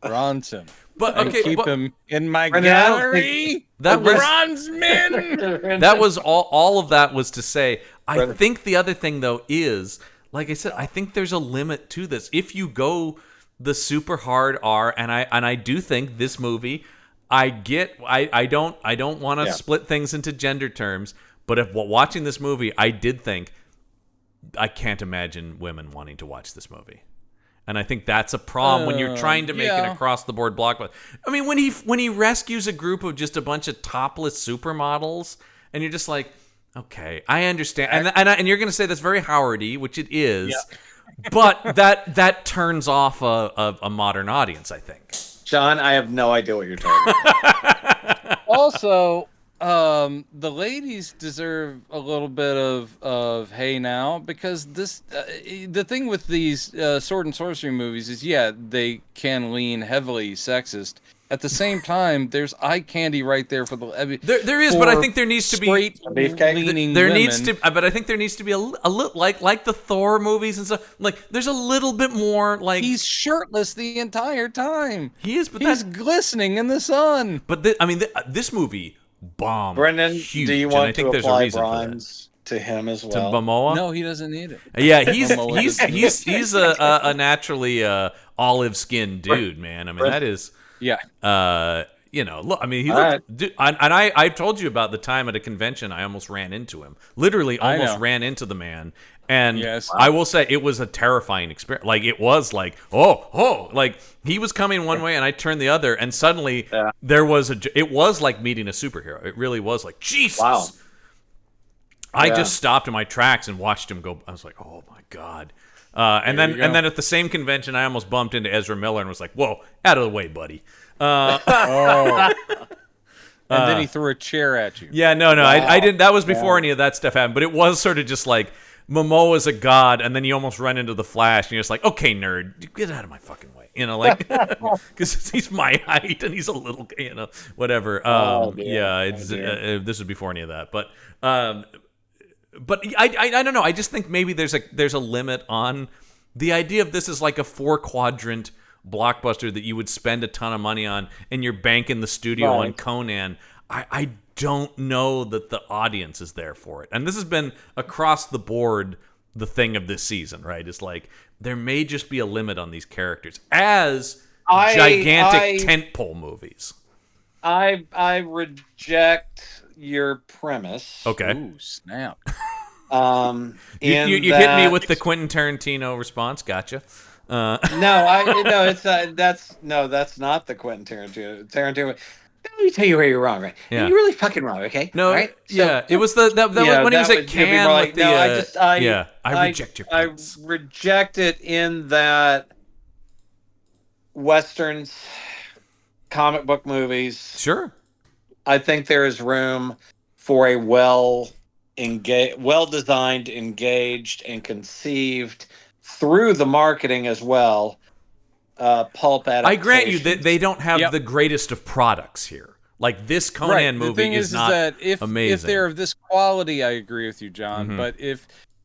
bronze him. But keep him in my gallery. That was bronze men. That was all of that was to say. I think the other thing though is, like I said, I think there's a limit to this. If you go the super hard R, and I do think this movie, I don't want to split things into gender terms, but if watching this movie, I did think I can't imagine women wanting to watch this movie. And I think that's a problem when you're trying to make an across-the-board blockbuster. I mean, when he rescues a group of just a bunch of topless supermodels, and you're just like, okay, I understand. And you're going to say that's very Howardy, which it is, but that turns off a modern audience, I think. John, I have no idea what you're talking about. Also, the ladies deserve a little bit of hey now, because this the thing with these sword and sorcery movies is they can lean heavily sexist. At the same time, there's eye candy right there for the. There is, but I think there needs to be leaning. There women. needs to, but I think there needs to be a little like the Thor movies and stuff. Like there's a little bit more like he's shirtless the entire time. He is, but he's glistening in the sun. But this movie bombed. Brendan, huge, do you want to apply bronze to him as well? To Momoa? No, he doesn't need it. Yeah, he's a naturally olive skinned dude, man. I mean that is. Yeah. Look, I mean, he looked, dude, and I told you about the time at a convention I almost ran into him. Literally almost ran into the man. And I will say it was a terrifying experience. Like it was like, like he was coming one way and I turned the other, and suddenly it was like meeting a superhero. It really was like, Jesus. Wow. I just stopped in my tracks and watched him go. I was like, oh my God. And then at the same convention, I almost bumped into Ezra Miller and was like, "Whoa, out of the way, buddy!" And then he threw a chair at you. Yeah, no, I didn't. That was before any of that stuff happened. But it was sort of just like Momoa's a god, and then you almost run into the Flash, and you're just like, "Okay, nerd, get out of my fucking way," like because he's my height and he's a little, whatever. This was before any of that, but. But I don't know. I just think maybe there's a limit on the idea of this as like a 4-quadrant blockbuster that you would spend a ton of money on, and you're banking the studio on Conan. I don't know that the audience is there for it. And this has been across the board the thing of this season, right? It's like there may just be a limit on these characters as gigantic tentpole movies. I reject your premise. Okay. Ooh, snap. You hit me with the Quentin Tarantino response. Gotcha. That's not the Quentin Tarantino. Let me tell you where you're wrong, right? Yeah. You're really fucking wrong, okay? No, right? It was when he was at Cannes. I reject your premise. I reject it in that Westerns, comic book movies. Sure. I think there is room for a well-designed, engaged, and conceived through the marketing as well. Pulp adaptation. I grant you that they don't have the greatest of products here. Like this Conan movie the thing is not that amazing. If they're of this quality, I agree with you, John. Mm-hmm. But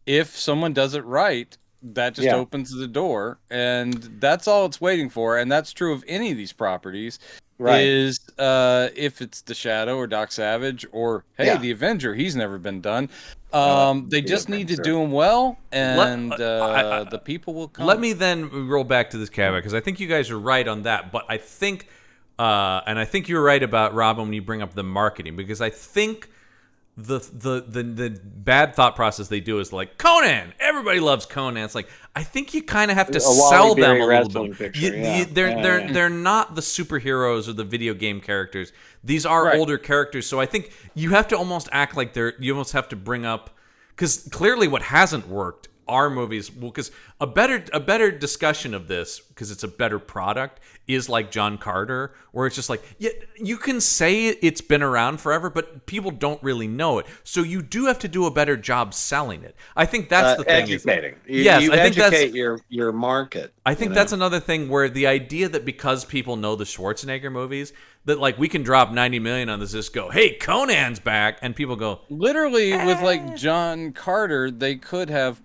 if someone does it right, that just opens the door, and that's all it's waiting for. And that's true of any of these properties. Right. Is if it's the Shadow or Doc Savage or the Avenger, he's never been done. They just need to do them well, and the people will come. Let me then roll back to this caveat, because I think you guys are right on that. But I think, and I think you're right about Robin when you bring up the marketing, because I think the bad thought process they do is like, Conan, everybody loves Conan. It's like, I think you kind of have to sell them a little bit. They're not the superheroes or the video game characters. These are older characters, so I think you have to almost act like you almost have to bring up, because clearly what hasn't worked are movies. Well, because a better discussion of this, because it's a better product, is like John Carter, where it's just like, yeah, you can say it's been around forever, but people don't really know it. So you do have to do a better job selling it. I think that's the thing. Educating. You educate your market. I think that's another thing, where the idea that because people know the Schwarzenegger movies, that like we can drop 90 million on this, just go, hey, Conan's back, and people go, literally with like John Carter, they could have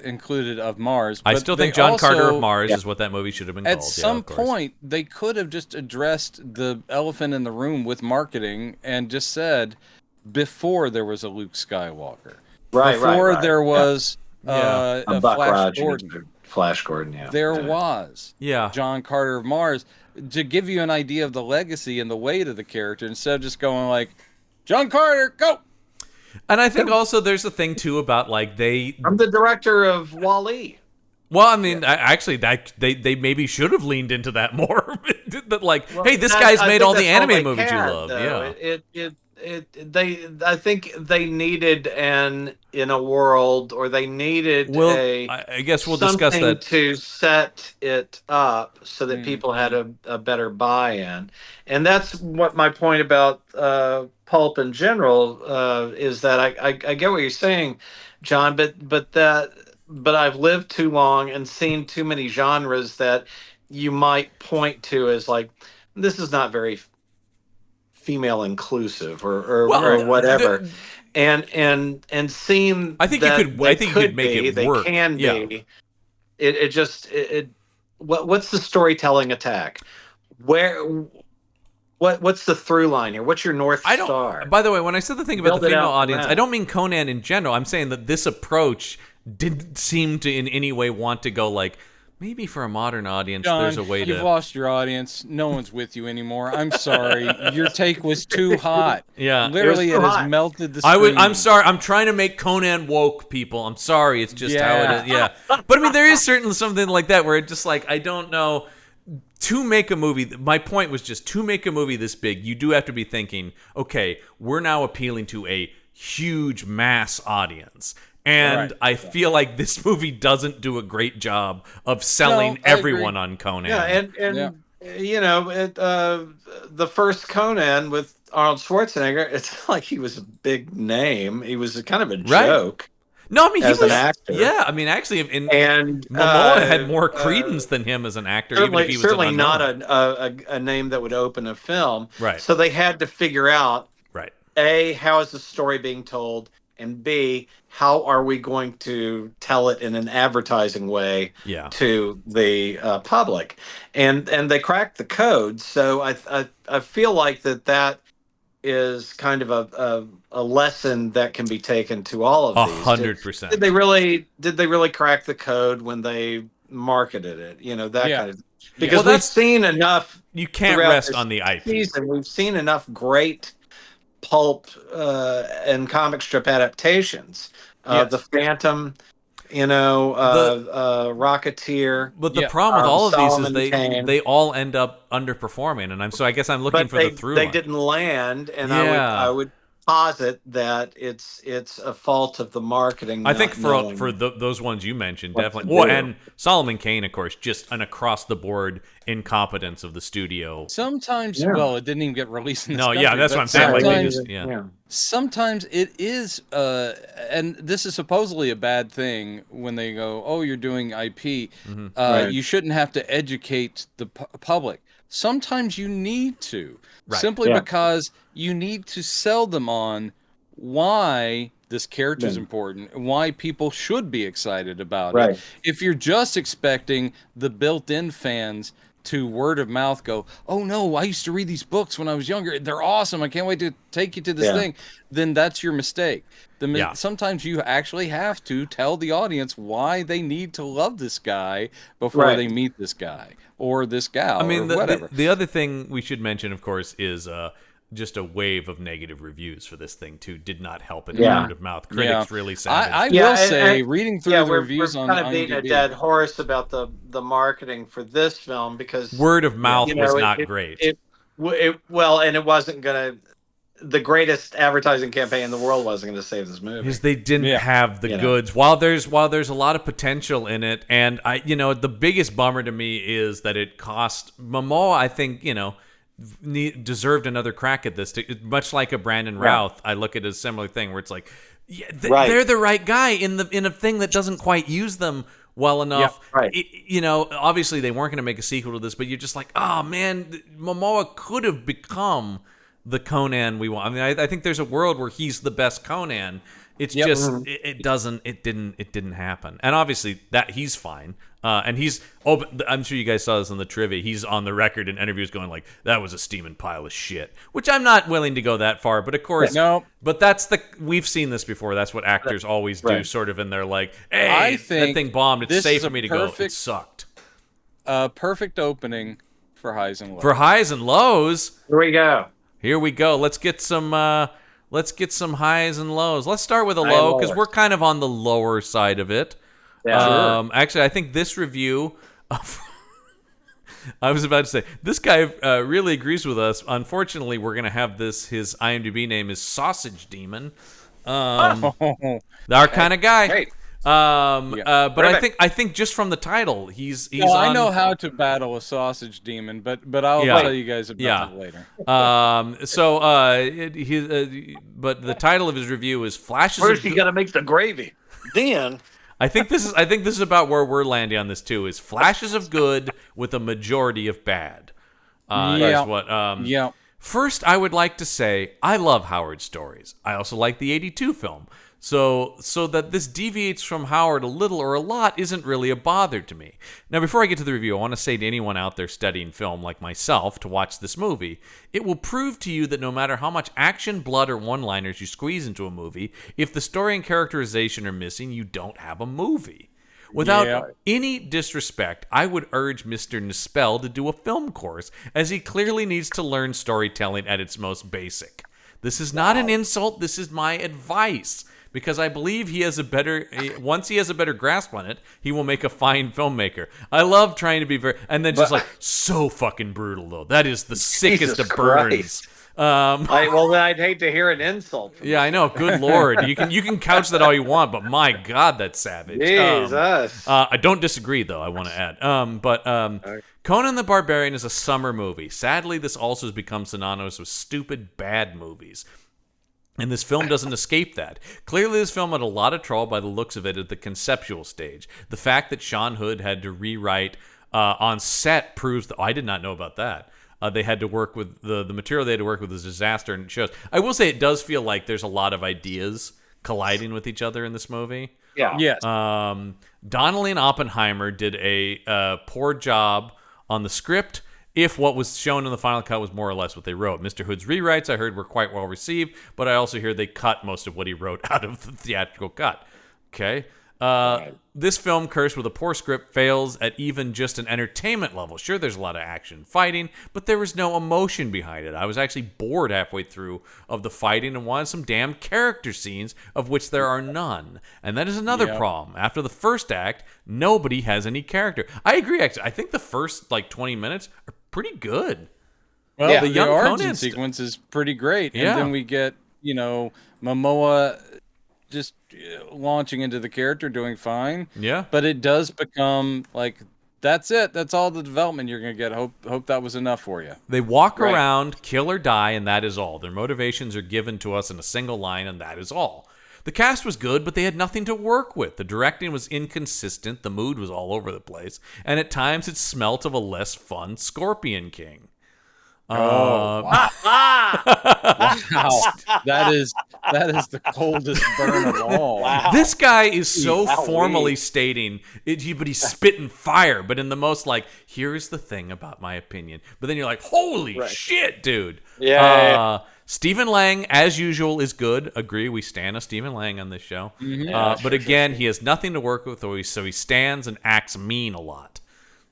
included of Mars. I still think John Carter of Mars is what that movie should have been called. At some point, they could have just addressed the elephant in the room with marketing and just said, before there was a Luke Skywalker, before there was a Flash Gordon, there was John Carter of Mars, to give you an idea of the legacy and the weight of the character, instead of just going like, John Carter, go. And I think also there's a thing too about like I'm the director of Wall-E. Well, I mean, actually, they maybe should have leaned into that more. That like, hey, this guy's made all the anime movies you love. Though. I think they needed in a world, or they needed I guess we'll discuss that, to set it up so that people had a better buy-in. And that's what my point about pulp in general is, that I get what you're saying, John, but I've lived too long and seen too many genres that you might point to as like, this is not very female inclusive or whatever. And seeing, I think you could make it work. They can be. What's the storytelling attack? What's the through line here? What's your North Star? By the way, when I said the thing about the female audience, I don't mean Conan in general. I'm saying that this approach didn't seem to in any way want to go like, maybe for a modern audience, John, there's a way you've lost your audience. No one's with you anymore. I'm sorry. Your take was too hot. Yeah. Literally, it has melted the screen. I'm sorry. I'm trying to make Conan woke, people. I'm sorry. It's just how it is. Yeah. But I mean, there is certainly something like that where it's just like, I don't know. To make a movie, my point was just, to make a movie this big, you do have to be thinking, okay, we're now appealing to a huge mass audience. And I feel like this movie doesn't do a great job of selling everyone on Conan. Yeah, you know, the first Conan with Arnold Schwarzenegger, it's not like he was a big name. He was kind of a joke. No, I mean, he was an actor. Yeah, I mean, actually, Momoa had more credence than him as an actor. Certainly not a name that would open a film. Right. So they had to figure out, A, how is the story being told? And B, how are we going to tell it in an advertising way to the public? And they cracked the code. So I feel like that is kind of a lesson that can be taken to all of these. 100%. Did they really crack the code when they marketed it? You know, that kind of, because we've seen enough. You can't rest on the IP. Season. We've seen enough great pulp and comic strip adaptations. The Phantom, Rocketeer. But the problem with all of these is they all end up underperforming, and I guess I'm looking for the through line. They didn't land, and I would posit that it's a fault of the marketing. I think for those ones you mentioned, definitely. Well, and Solomon Kane, of course, just an across the board incompetence of the studio. Sometimes, it didn't even get released in this country. That's what I'm saying. Sometimes it is, and this is supposedly a bad thing when they go, "Oh, you're doing IP. You shouldn't have to educate the public." Sometimes you need to, simply because you need to sell them on why this character is important, why people should be excited about Right. it. If you're just expecting the built-in fans to word of mouth go, oh no, I used to read these books when I was younger, they're awesome, I can't wait to take you to this thing, then that's your mistake. Sometimes you actually have to tell the audience why they need to love this guy before they meet this guy or this gal, or whatever. The other thing we should mention, of course, is just a wave of negative reviews for this thing too did not help it. Word of mouth critics really savage. I will say, reading through the reviews we're on kind of beating a IMDb, dead horse about the marketing for this film, because word of mouth was not great. Well, and it wasn't gonna. The greatest advertising campaign in the world wasn't going to save this movie, because they didn't have the goods. While there's a lot of potential in it, and the biggest bummer to me is that it cost Momoa. I think deserved another crack at this. Much like a Brandon Routh, I look at a similar thing where it's like, they're the right guy in a thing that doesn't quite use them well enough. Obviously they weren't going to make a sequel to this, but you're just like, oh man, Momoa could have become the Conan we want. I mean, I think there's a world where he's the best Conan. It's just it didn't happen. And obviously that he's fine. And I'm sure you guys saw this in the trivia. He's on the record in interviews going like, that was a steaming pile of shit. Which I'm not willing to go that far, but of course, but we've seen this before. That's what actors always do, sort of, and they're like, hey, I think that thing bombed. It's safe for me to go. It sucked. Perfect opening for highs and lows. For highs and lows. Here we go. Let's get some highs and lows. Let's start with a low, because we're kind of on the lower side of it. Yeah, Actually, I think this review I was about to say, this guy really agrees with us. Unfortunately, we're going to have his IMDb name is Sausage Demon. Our kind of guy. Great. But I think just from the title, he's I know how to battle a sausage demon, but I'll tell you guys about it later. But the title of his review is Flashes. First, you got to make the gravy. Then I think this is about where we're landing on this too. Is flashes of good with a majority of bad. First, I would like to say I love Howard stories. I also like the '82 film. So that this deviates from Howard a little or a lot isn't really a bother to me. Now, before I get to the review, I want to say to anyone out there studying film like myself to watch this movie, it will prove to you that no matter how much action, blood, or one-liners you squeeze into a movie, if the story and characterization are missing, you don't have a movie. Without any disrespect, I would urge Mr. Nispel to do a film course, as he clearly needs to learn storytelling at its most basic. This is not an insult, this is my advice. Because I believe once he has a better grasp on it, he will make a fine filmmaker. I love trying to be and then just so fucking brutal though. That is the sickest of burns. Then I'd hate to hear an insult. I know. Good Lord, you can couch that all you want, but my God, that's savage. Jesus. I don't disagree though. I want to add. Conan the Barbarian is a summer movie. Sadly, this also has become synonymous with stupid bad movies. And this film doesn't escape that. Clearly, this film had a lot of trouble by the looks of it at the conceptual stage. The fact that Sean Hood had to rewrite on set proves that I did not know about that. They had to work with the material they had to work with was a disaster, and it shows. I will say it does feel like there's a lot of ideas colliding with each other in this movie. Yeah. Yes. Donnelly and Oppenheimer did a poor job on the script. If what was shown in the final cut was more or less what they wrote. Mr. Hood's rewrites, I heard, were quite well received, but I also hear they cut most of what he wrote out of the theatrical cut. Okay? This film, cursed with a poor script, fails at even just an entertainment level. Sure, there's a lot of action fighting, but there was no emotion behind it. I was actually bored halfway through of the fighting and wanted some damn character scenes, of which there are none. And that is another problem. After the first act, nobody has any character. I agree, actually. I think the first, 20 minutes are pretty good. Well, the young origin sequence is pretty great. And then we get, Momoa just launching into the character, doing fine. Yeah. But it does become that's it. That's all the development you're going to get. Hope that was enough for you. They walk around, kill or die, and that is all. Their motivations are given to us in a single line, and that is all. The cast was good, but they had nothing to work with. The directing was inconsistent, the mood was all over the place, and at times it smelt of a less fun Scorpion King. Wow. That is the coldest burn of all. Wow. This guy is so Wowee. formally stating it, but he's spitting fire, but in the most like, here's the thing about my opinion. But then you're like, holy shit, dude. Yeah. Stephen Lang, as usual, is good. Agree, we stand a Stephen Lang on this show. But again, he has nothing to work with, so he stands and acts mean a lot.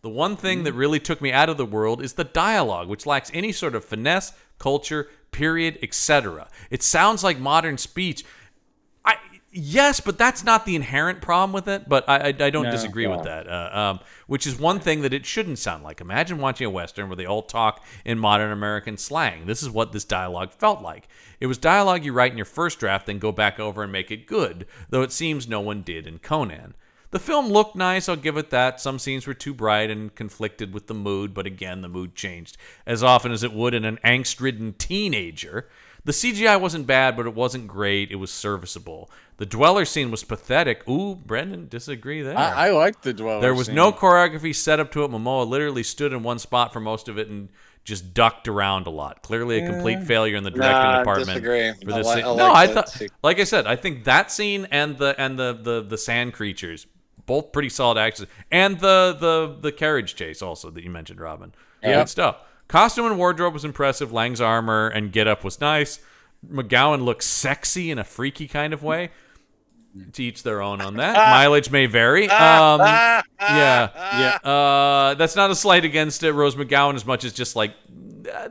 The one thing that really took me out of the world is the dialogue, which lacks any sort of finesse, culture, period, etc. It sounds like modern speech. Yes, but that's not the inherent problem with it. But I don't disagree with that, which is one thing that it shouldn't sound like. Imagine watching a Western where they all talk in modern American slang. This is what this dialogue felt like. It was dialogue you write in your first draft, then go back over and make it good, though it seems no one did in Conan. The film looked nice, I'll give it that. Some scenes were too bright and conflicted with the mood, but again, the mood changed as often as it would in an angst-ridden teenager. The CGI wasn't bad, but it wasn't great. It was serviceable. The Dweller scene was pathetic. Ooh, Brendan, disagree there. I liked the Dweller There was scene. no choreography set up to it. Momoa literally stood in one spot for most of it and just ducked around a lot. Clearly a complete failure in the directing department. Disagree. For this I scene. like No, I that thought, scene. like I said, I think that scene and the sand creatures, both pretty solid actions, and the carriage chase also that you mentioned, Robin. Yep. Good stuff. Costume and wardrobe was impressive. Lang's armor and getup was nice. McGowan looks sexy in a freaky kind of way. To each their own on that. Mileage may vary. Yeah. That's not a slight against Rose McGowan as much as just like,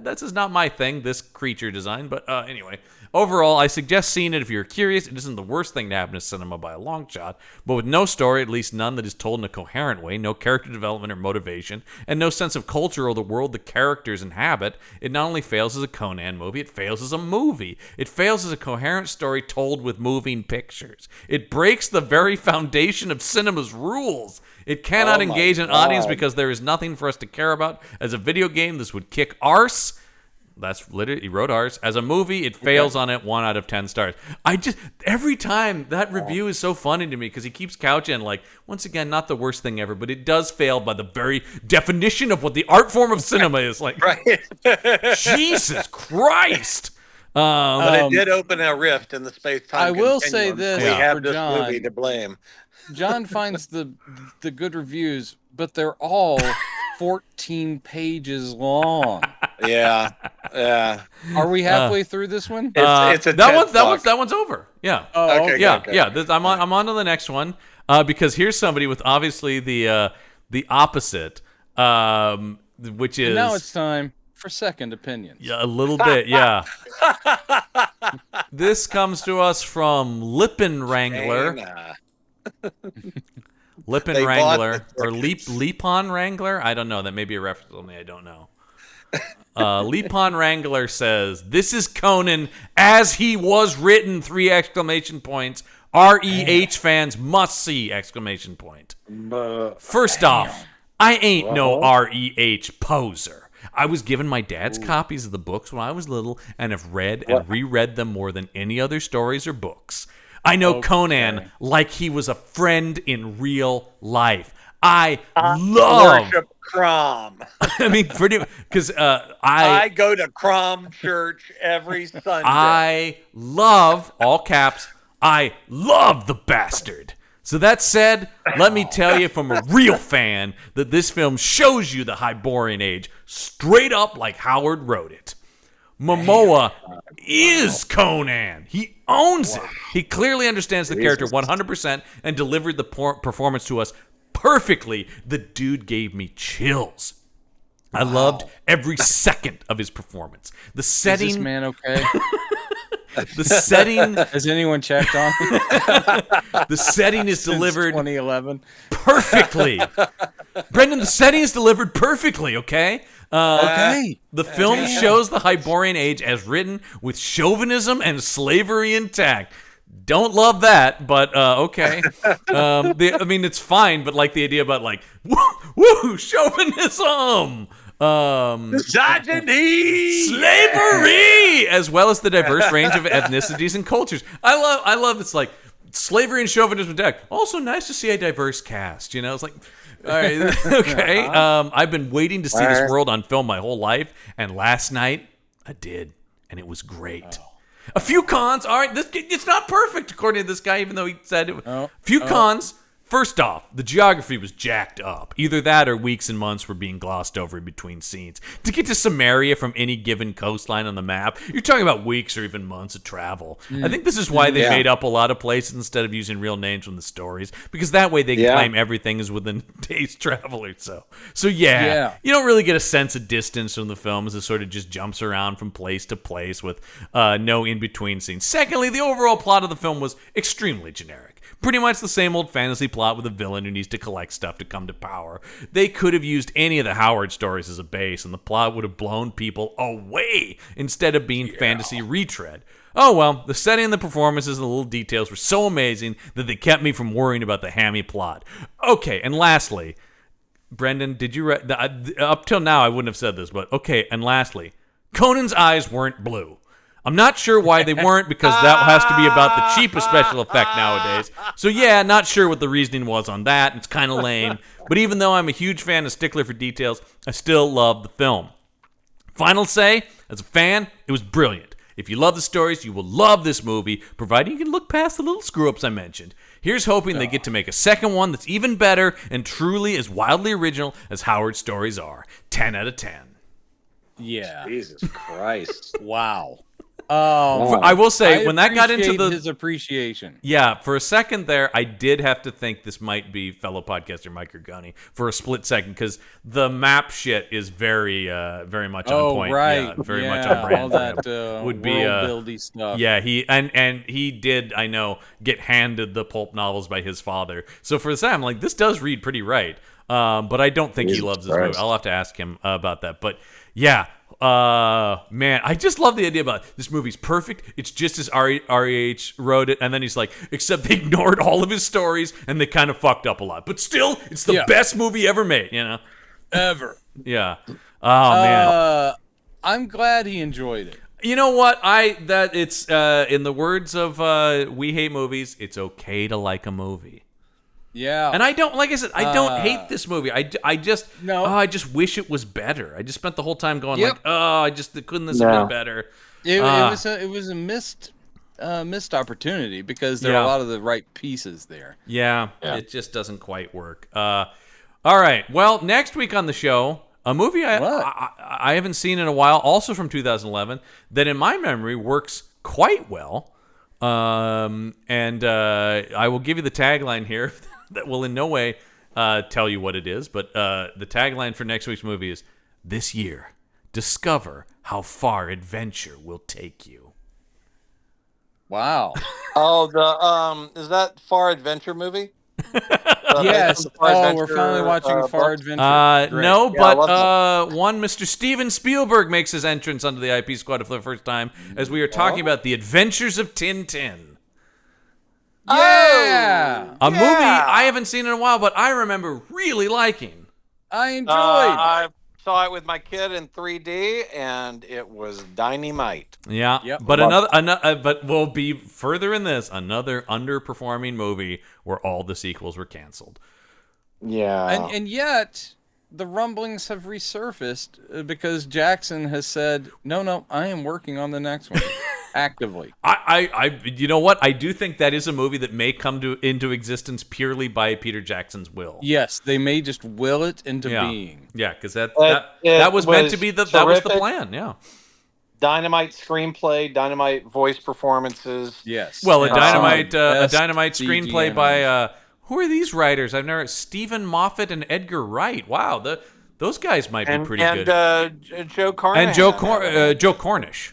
this is not my thing, this creature design. But anyway, overall, I suggest seeing it if you're curious. It isn't the worst thing to happen to cinema by a long shot, but with no story, at least none that is told in a coherent way, no character development or motivation, and no sense of culture or the world the characters inhabit, it not only fails as a Conan movie, it fails as a movie. It fails as a coherent story told with moving pictures. It breaks the very foundation of cinema's rules. It cannot engage an audience because there is nothing for us to care about. As a video game, this would kick arse. That's literally, he wrote ours. As a movie, it fails on it 1 out of 10 stars. Every time, that review is so funny to me because he keeps couching, like, once again, not the worst thing ever, but it does fail by the very definition of what the art form of cinema is. Like, Jesus Christ. But it did open a rift in the space-time I will continuum. say this We have for this John. movie to blame. John finds the good reviews, but they're all 14 pages long. Yeah. Are we halfway through this one? It's a that one's over. Yeah. Oh, okay. Yeah, good. yeah. I'm on to the next one because here's somebody with obviously the opposite, which is Now it's time for second opinions. yeah, a little bit. Yeah. This comes to us from Lippin Wrangler. Dana. Lippin They Wrangler bought or Leapon Wrangler. I don't know. That may be a reference only. I don't know. Leapon Wrangler says, "This is Conan as he was written!" 3 exclamation points. REH fans must see! Exclamation point. First off, I ain't no REH poser. I was given my dad's copies of the books when I was little and have read and reread them more than any other stories or books. I know Conan like he was a friend in real life. I love worship Crom. I mean, pretty because I go to Crom Church every Sunday. I love all caps. I love the bastard. So that said, let me tell you from a real fan that this film shows you the Hyborian Age straight up like Howard wrote it. Momoa is Conan. He owns it. He clearly understands the character 100% and delivered the performance to us perfectly. The dude gave me chills. I loved every second of his performance. The setting, Is this man okay? the setting, Has anyone checked on him? the setting is Since delivered 2011. perfectly. Brendan, the setting is delivered perfectly, okay? Okay. The film shows the Hyborian Age as written with chauvinism and slavery intact. Don't love that, but okay. I mean, it's fine, but like the idea about like, woo, chauvinism. Misogyny! Slavery, as well as the diverse range of ethnicities and cultures. I love. It's like slavery and chauvinism attack. Also nice to see a diverse cast. It's like, all right, okay. I've been waiting to see this world on film my whole life, and last night I did, and it was great. A few cons. All right, it's not perfect according to this guy, even though he said it. Few cons. First off, the geography was jacked up. Either that or weeks and months were being glossed over in between scenes. To get to Samaria from any given coastline on the map, you're talking about weeks or even months of travel. I think this is why they made up a lot of places instead of using real names from the stories, because that way they can claim everything is within a day's travel or so. So you don't really get a sense of distance from the film as it sort of just jumps around from place to place with no in-between scenes. Secondly, the overall plot of the film was extremely generic. Pretty much the same old fantasy plot with a villain who needs to collect stuff to come to power. They could have used any of the Howard stories as a base, and the plot would have blown people away instead of being fantasy retread. Oh well, the setting and the performances and the little details were so amazing that they kept me from worrying about the hammy plot. Okay, and lastly, Brendan, did you up till now I wouldn't have said this, but okay, and lastly, Conan's eyes weren't blue. I'm not sure why they weren't, because that has to be about the cheapest special effect nowadays. So yeah, not sure what the reasoning was on that. It's kind of lame. But even though I'm a huge fan and stickler for details, I still love the film. Final say, as a fan, it was brilliant. If you love the stories, you will love this movie, provided you can look past the little screw-ups I mentioned. Here's hoping they get to make a second one that's even better and truly as wildly original as Howard's stories are. 10 out of 10. Yeah. Jesus Christ. Wow. I will say, when that got into his appreciation. Yeah, for a second there, I did have to think this might be fellow podcaster Mike Ergoni for a split second, because the map shit is very much on point. Right. Yeah, very much on brand. All that would be world-buildy stuff. Yeah, he did, I know, get handed the pulp novels by his father. So for a second, I'm like, this does read pretty right. But I don't think he loves this movie. I'll have to ask him about that. But yeah. Man, I just love the idea about this movie's perfect. It's just as R.E.H. wrote it, and then he's like, except they ignored all of his stories and they kind of fucked up a lot. But still, it's the best movie ever made, Ever. Yeah. Oh man. I'm glad he enjoyed it. You know what? It's in the words of We Hate Movies, it's okay to like a movie. Yeah. And I don't, like I said, I don't hate this movie. I just wish it was better. I just spent the whole time going couldn't this have been better? It was a missed opportunity, because there are a lot of the right pieces there. Yeah, it just doesn't quite work. All right. Well, next week on the show, a movie I haven't seen in a while, also from 2011, that in my memory works quite well. And I will give you the tagline here. That will in no way tell you what it is, but the tagline for next week's movie is, "This year, discover how far adventure will take you." Wow. Is that Far Adventure movie? Yes. We're finally watching Far Adventure. No, but one Mr. Steven Spielberg makes his entrance onto the IP squad for the first time, as we are talking about The Adventures of Tintin. Yeah. A movie I haven't seen in a while, but I remember really liking. I enjoyed. I saw it with my kid in 3D, and it was dynamite. Yeah. Yep. But but we'll be further in this. Another underperforming movie where all the sequels were canceled. Yeah. And yet the rumblings have resurfaced because Jackson has said, no, I am working on the next one. Actively. I you know what? I do think that is a movie that may come into existence purely by Peter Jackson's will. Yes, they may just will it into being. Yeah, because that was meant to be that was the plan. Yeah. Dynamite screenplay, dynamite voice performances. Yes. Well, a dynamite screenplay by who are these writers? I've never Stephen Moffat and Edgar Wright. Wow, those guys might be pretty good. And Joe Carnahan. And Joe Cornish.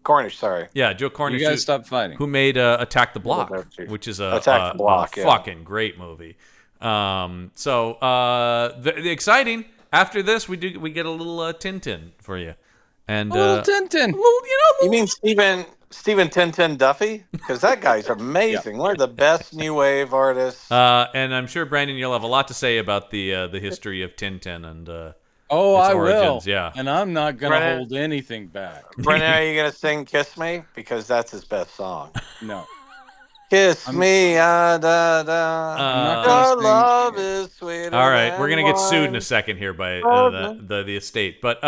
Cornish, sorry. Yeah, Joe Cornish. You guys stop fighting. Who made Attack the Block, which is a fucking great movie. The exciting. After this, we get a little Tintin for you, and a little Tintin. You mean Stephen Tintin Duffy? Because that guy's amazing. One of the best new wave artists. And I'm sure, Brandon, you'll have a lot to say about the history of Tintin and. I origins, will. Yeah. And I'm not going to hold anything back. Brennan, are you going to sing Kiss Me? Because that's his best song. No. Kiss me, da da. not Your gonna sing. love is sweeter. All right, we're than gonna get sued in a wine. second here by Oh, the estate. But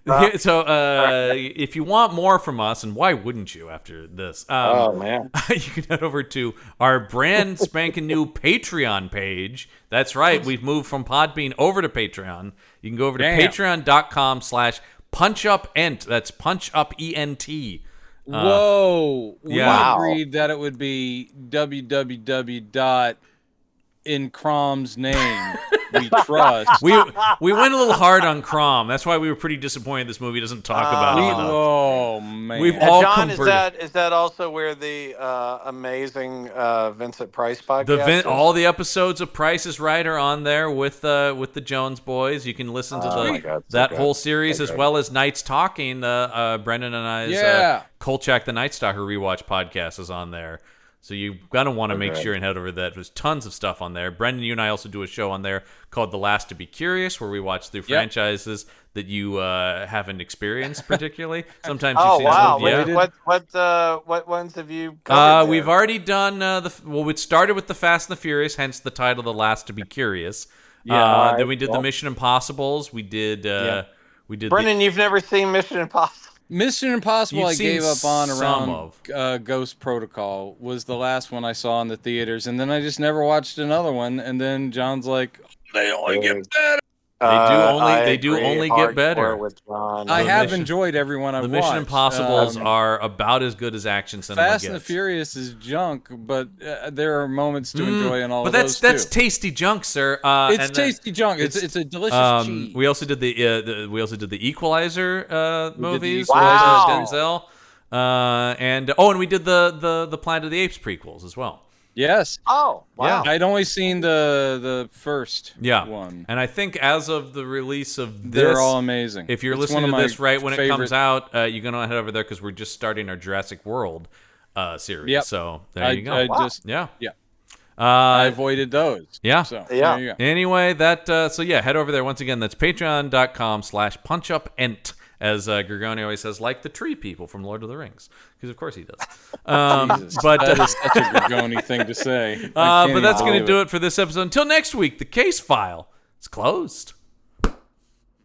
if you want more from us, and why wouldn't you after this? Oh man. You can head over to our brand spanking new Patreon page. That's right, we've moved from Podbean over to Patreon. You can go over to Damn. patreon.com/punchupent. That's punchupent. Whoa. We yeah. agreed that it would be www. In Crom's name, we trust. We went a little hard on Crom. That's why we were pretty disappointed this movie doesn't talk about it enough. Oh man. We've And all John, converted. is that also where the amazing Vincent Price podcast is? All the episodes of Price is Right are on there with the Jones boys. You can listen to my God, so that good. whole series So as good. well as Nights Talking. Brendan and I's Kolchak the Night Stalker rewatch podcast is on there. So you're going to want to make sure and head over that. There's tons of stuff on there. Brendan, you and I also do a show on there called The Last to Be Curious, where we watch through franchises that you haven't experienced particularly. Sometimes you've Oh seen wow! some, What ones have you covered there? we've already done it started with The Fast and the Furious, hence the title The Last to Be Curious. Then we did the Mission Impossibles. We did Brendan, you've never seen Mission Impossible? Mission Impossible You've I seen gave up on some around Ghost Protocol was the last one I saw in the theaters, and then I just never watched another one. And then John's like, they only get better. They do only get better. With John. I have enjoyed every one I've The watched. Mission Impossibles are about as good as action cinema Fast gets. and the Furious is junk, but there are moments to enjoy in all but of those that's too. tasty junk, sir. It's tasty junk. It's a delicious cheese. We also did the Equalizer movies. Wow. With Denzel. And we did the Planet of the Apes prequels as well. Yes. Oh, wow. I'd only seen the first Yeah. one. And I think as of the release of this, They're all amazing. If you're It's listening one to of this my right when it comes favorite- out, you're gonna head over there because we're just starting our Jurassic World series. Yep. So there you go. Yeah. I avoided those. Yeah. So Yeah. there you go. Anyway, head over there once again. That's patreon.com/punchupent. As Gorgoni always says, like the tree people from Lord of the Rings, because of course he does. Jesus, but that is such a Gorgoni thing to say. but that's going to do it for this episode. Until next week, the case file is closed.